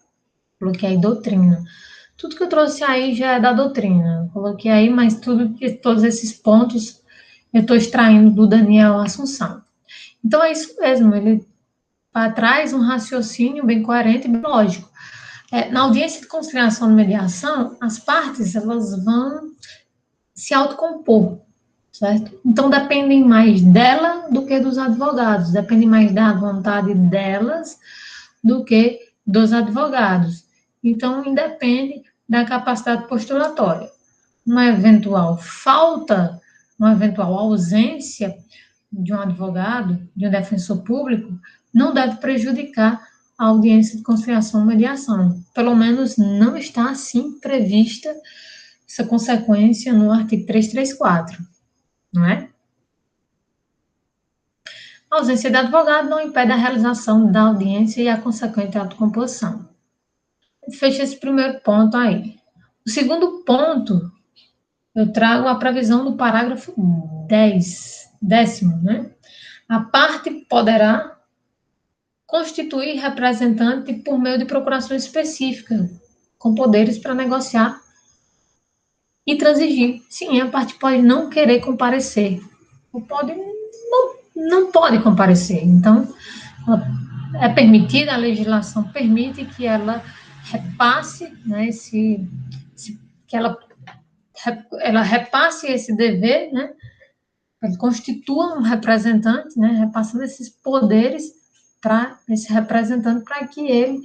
Coloquei aí doutrina. Tudo que eu trouxe aí já é da doutrina. Coloquei aí, mas todos esses pontos eu estou extraindo do Daniel Assunção. Então é isso mesmo, ele traz um raciocínio bem coerente e bem lógico. Na audiência de conciliação e mediação, as partes elas vão se autocompor, certo? Então dependem mais dela do que dos advogados, depende mais da vontade delas do que dos advogados. Então independe da capacidade postulatória. Uma eventual falta, uma eventual ausência de um advogado, de um defensor público, não deve prejudicar a audiência de conciliação e mediação. Pelo menos não está assim prevista essa consequência no artigo 334, não é? A ausência de advogado não impede a realização da audiência e a consequente autocomposição. fecha esse primeiro ponto aí. O segundo ponto, eu trago a previsão do parágrafo 10º, né? A parte poderá constituir representante por meio de procuração específica, com poderes para negociar e transigir. Sim, a parte pode não querer comparecer, ou pode não pode comparecer. Então, é permitida, a legislação permite que ela repasse, né, que ela repasse esse dever, né, ele constitua um representante, né, repassando esses poderes para esse representante, para que ele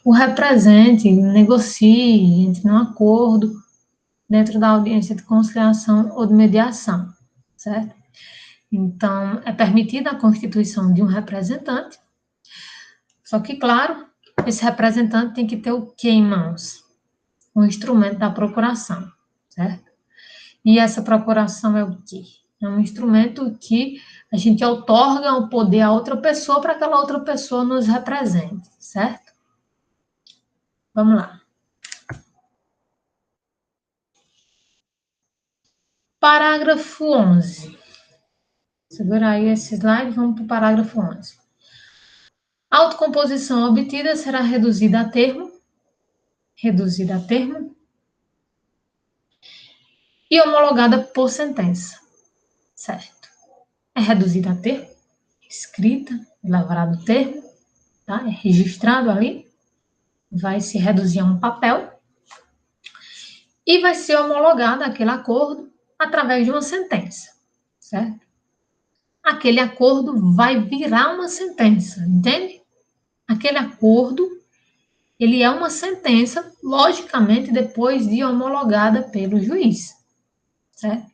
o represente, negocie, entre num acordo dentro da audiência de conciliação ou de mediação, certo? Então, é permitida a constituição de um representante, só que, claro, esse representante tem que ter o que em mãos? O instrumento da procuração, certo? E essa procuração é o quê? É um instrumento que a gente outorga o poder a outra pessoa para que aquela outra pessoa nos represente, certo? Vamos lá. Parágrafo 11. Segura aí esse slide, vamos para o parágrafo 11. A autocomposição obtida será reduzida a termo e homologada por sentença, certo? É reduzida a termo, escrita, elaborado o termo, tá? É registrado ali, vai se reduzir a um papel e vai ser homologado aquele acordo através de uma sentença, certo? Aquele acordo vai virar uma sentença, entende? Aquele acordo, ele é uma sentença, logicamente, depois de homologada pelo juiz, certo?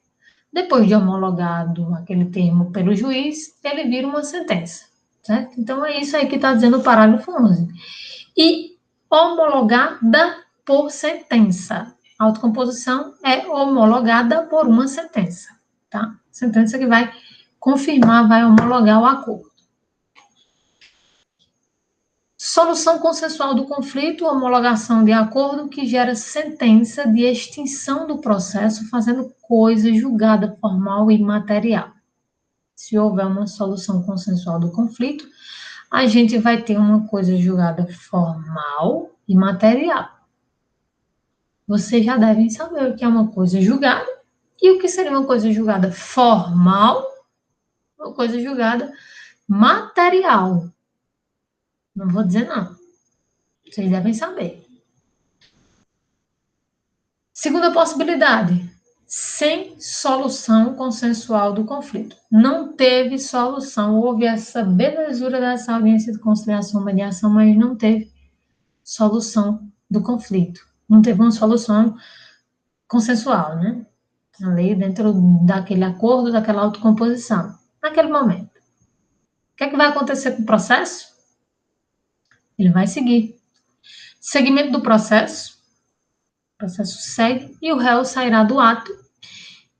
Depois de homologado aquele termo pelo juiz, ele vira uma sentença, certo? Então, é isso aí que está dizendo o parágrafo 11. E homologada por sentença. A autocomposição é homologada por uma sentença, tá? Sentença que vai confirmar, vai homologar o acordo. Solução consensual do conflito, homologação de acordo que gera sentença de extinção do processo, fazendo coisa julgada formal e material. Se houver uma solução consensual do conflito, a gente vai ter uma coisa julgada formal e material. Vocês já devem saber o que é uma coisa julgada e o que seria uma coisa julgada formal, uma coisa julgada material. Não vou dizer não. Vocês devem saber. Segunda possibilidade, sem solução consensual do conflito. Não teve solução, houve essa belezura dessa audiência de conciliação, mediação, mas não teve solução do conflito. Não teve uma solução consensual, né? Ali dentro daquele acordo, daquela autocomposição, naquele momento. O que é que vai acontecer com o processo? Ele vai seguir. Segmento do processo, o processo segue e o réu sairá do ato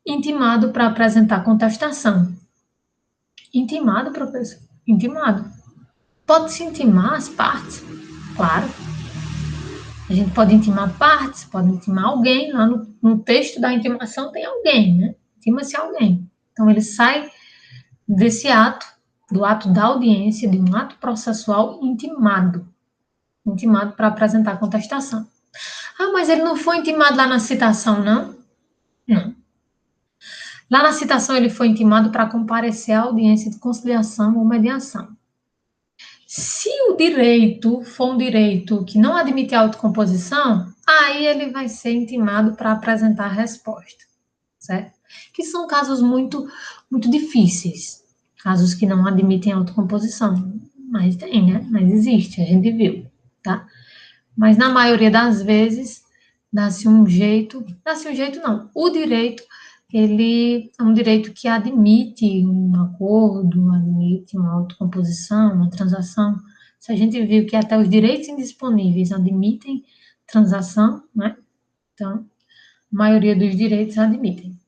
intimado para apresentar contestação. Intimado, professor? Intimado. Pode-se intimar as partes? Claro. A gente pode intimar partes, pode intimar alguém, lá no texto da intimação tem alguém, né? Intima-se alguém. Então, ele sai desse ato, do ato da audiência, de um ato processual intimado para apresentar contestação. Ah, mas ele não foi intimado lá na citação, não? Não. Lá na citação ele foi intimado para comparecer à audiência de conciliação ou mediação. Se o direito for um direito que não admite autocomposição, aí ele vai ser intimado para apresentar a resposta, certo? Que são casos muito, muito difíceis, casos que não admitem autocomposição, mas tem, né? Mas existe, a gente viu, tá? Mas na maioria das vezes, dá-se um jeito não, o direito, ele é um direito que admite um acordo, admite uma autocomposição, uma transação. Se a gente viu que até os direitos indisponíveis admitem transação, né? Então, a maioria dos direitos admitem.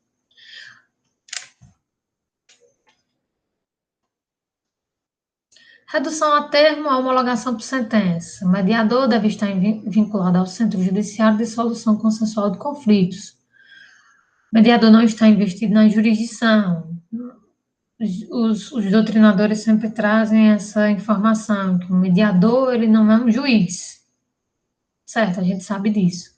Redução a termo, a homologação por sentença. O mediador deve estar vinculado ao Centro Judiciário de Solução Consensual de Conflitos. O mediador não está investido na jurisdição. Os doutrinadores sempre trazem essa informação, que o mediador ele não é um juiz. Certo, a gente sabe disso.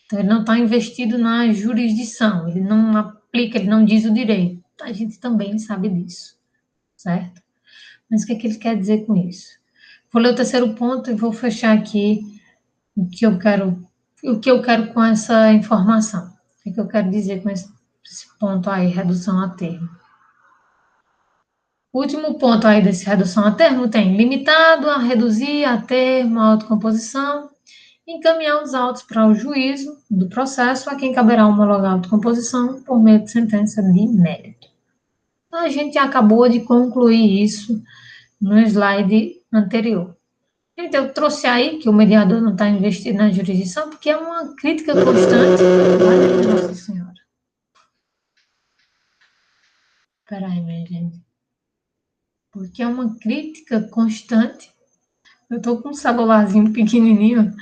Então, ele não está investido na jurisdição, ele não aplica, ele não diz o direito. A gente também sabe disso, certo? Mas o que é que ele quer dizer com isso? Vou ler o terceiro ponto e vou fechar aqui o que eu quero com essa informação. O que eu quero dizer com esse ponto aí, redução a termo. O último ponto aí desse redução a termo tem limitado a reduzir a termo a autocomposição, encaminhar os autos para o juízo do processo a quem caberá homologar a autocomposição por meio de sentença de mérito. A gente acabou de concluir isso no slide anterior. Então, eu trouxe aí que o mediador não está investido na jurisdição porque é uma crítica constante. Ai, Nossa Senhora. Peraí, minha gente. Porque é uma crítica constante. Eu estou com um celularzinho pequenininho.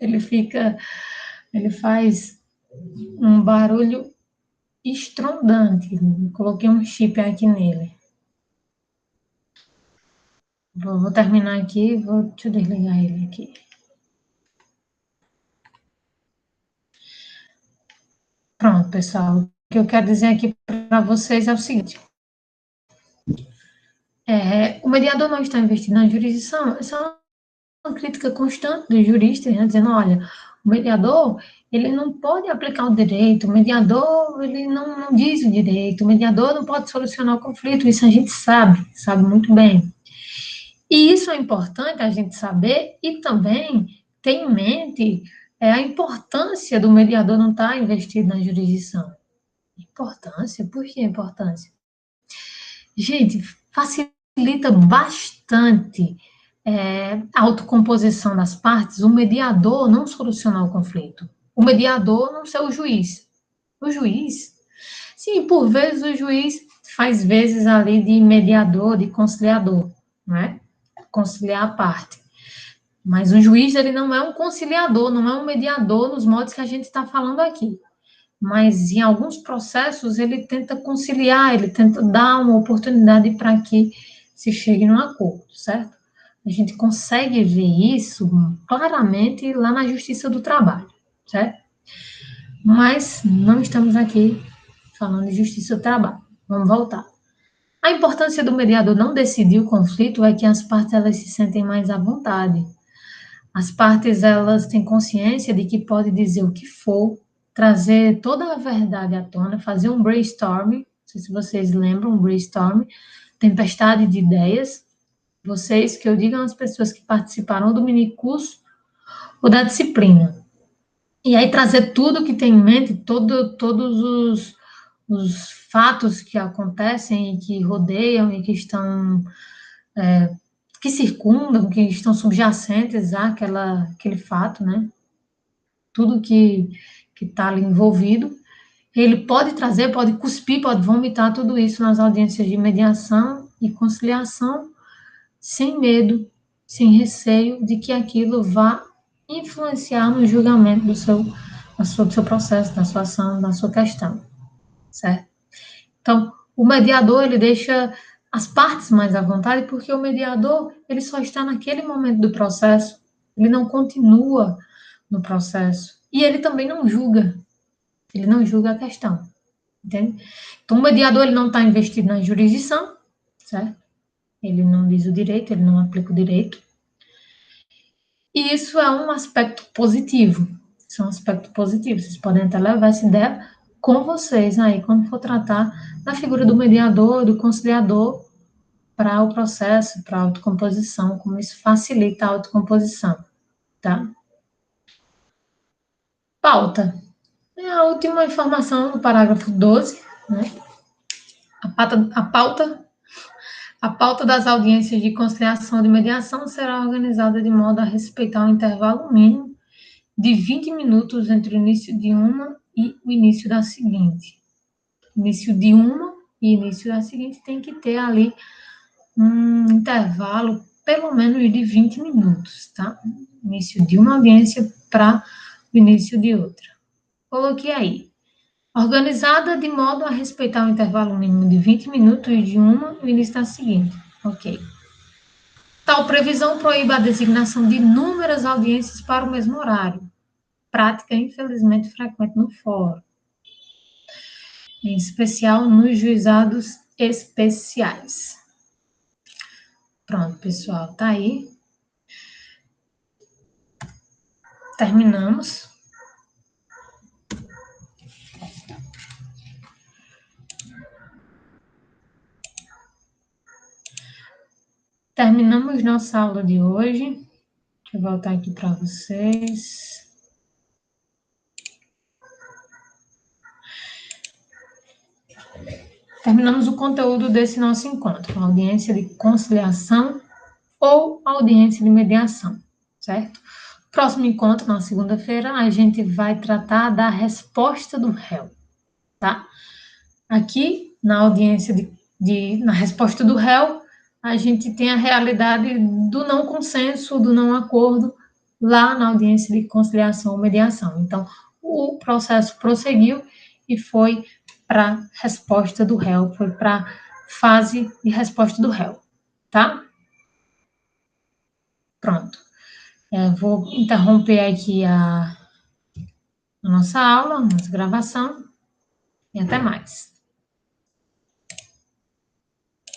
Ele faz um barulho estrondante. Coloquei um chip aqui nele. Vou terminar aqui, deixa eu desligar ele aqui. Pronto, pessoal. O que eu quero dizer aqui para vocês é o seguinte. O mediador não está investido na jurisdição, essa é uma crítica constante dos juristas, né, dizendo, olha, o mediador, ele não pode aplicar o direito, o mediador, ele não diz o direito, o mediador não pode solucionar o conflito, isso a gente sabe muito bem. E isso é importante a gente saber e também ter em mente a importância do mediador não estar investido na jurisdição. Importância? Por que importância? Gente, facilita bastante a autocomposição das partes, o mediador não solucionar o conflito. O mediador não ser o juiz. O juiz, sim, por vezes o juiz faz vezes ali de mediador, de conciliador, né? Conciliar a parte. Mas o juiz, ele não é um conciliador, não é um mediador nos modos que a gente está falando aqui. Mas em alguns processos ele tenta conciliar, ele tenta dar uma oportunidade para que se chegue num acordo, certo? A gente consegue ver isso claramente lá na Justiça do Trabalho, certo? Mas não estamos aqui falando de Justiça do Trabalho. Vamos voltar. A importância do mediador não decidir o conflito é que as partes elas se sentem mais à vontade. As partes elas têm consciência de que pode dizer o que for, trazer toda a verdade à tona, fazer um brainstorming, não sei se vocês lembram, um brainstorming, tempestade de ideias. Vocês, que eu digo às pessoas que participaram do minicurso ou da disciplina. E aí trazer tudo que tem em mente, todos os fatos que acontecem e que rodeiam e que estão, que circundam, que estão subjacentes àquele fato, né? Tudo que está ali envolvido. Ele pode trazer, pode cuspir, pode vomitar tudo isso nas audiências de mediação e conciliação, sem medo, sem receio de que aquilo vá influenciar no julgamento do seu processo, da sua ação, da sua questão, certo? Então, o mediador, ele deixa as partes mais à vontade, porque o mediador, ele só está naquele momento do processo, ele não continua no processo, e ele também não julga, ele não julga a questão, entende? Então, o mediador, ele não está investido na jurisdição, certo? Ele não diz o direito, ele não aplica o direito, e isso é um aspecto positivo. Isso é um aspecto positivo. Vocês podem até levar essa ideia com vocês aí, quando for tratar da figura do mediador, do conciliador, para o processo, para a autocomposição, como isso facilita a autocomposição, tá? Pauta. É a última informação no parágrafo 12, né? A pauta das audiências de conciliação e de mediação será organizada de modo a respeitar um intervalo mínimo de 20 minutos entre o início de uma e o início da seguinte. Início de uma e início da seguinte tem que ter ali um intervalo pelo menos de 20 minutos, tá? Início de uma audiência para o início de outra. Coloquei aí. Organizada de modo a respeitar o intervalo mínimo de 20 minutos de uma no início da seguinte. Ok. Tal previsão proíbe a designação de inúmeras audiências para o mesmo horário. Prática, infelizmente, frequente no fórum. Em especial nos juizados especiais. Pronto, pessoal, tá aí. Terminamos. Terminamos nossa aula de hoje. Deixa eu voltar aqui para vocês. Terminamos o conteúdo desse nosso encontro, audiência de conciliação ou audiência de mediação, certo? Próximo encontro, na segunda-feira, a gente vai tratar da resposta do réu, tá? Aqui, na audiência na resposta do réu, a gente tem a realidade do não consenso, do não acordo, lá na audiência de conciliação ou mediação. Então, o processo prosseguiu e foi para resposta do réu, foi para fase de resposta do réu, tá? Pronto. Vou interromper aqui a nossa aula, a nossa gravação, e até mais.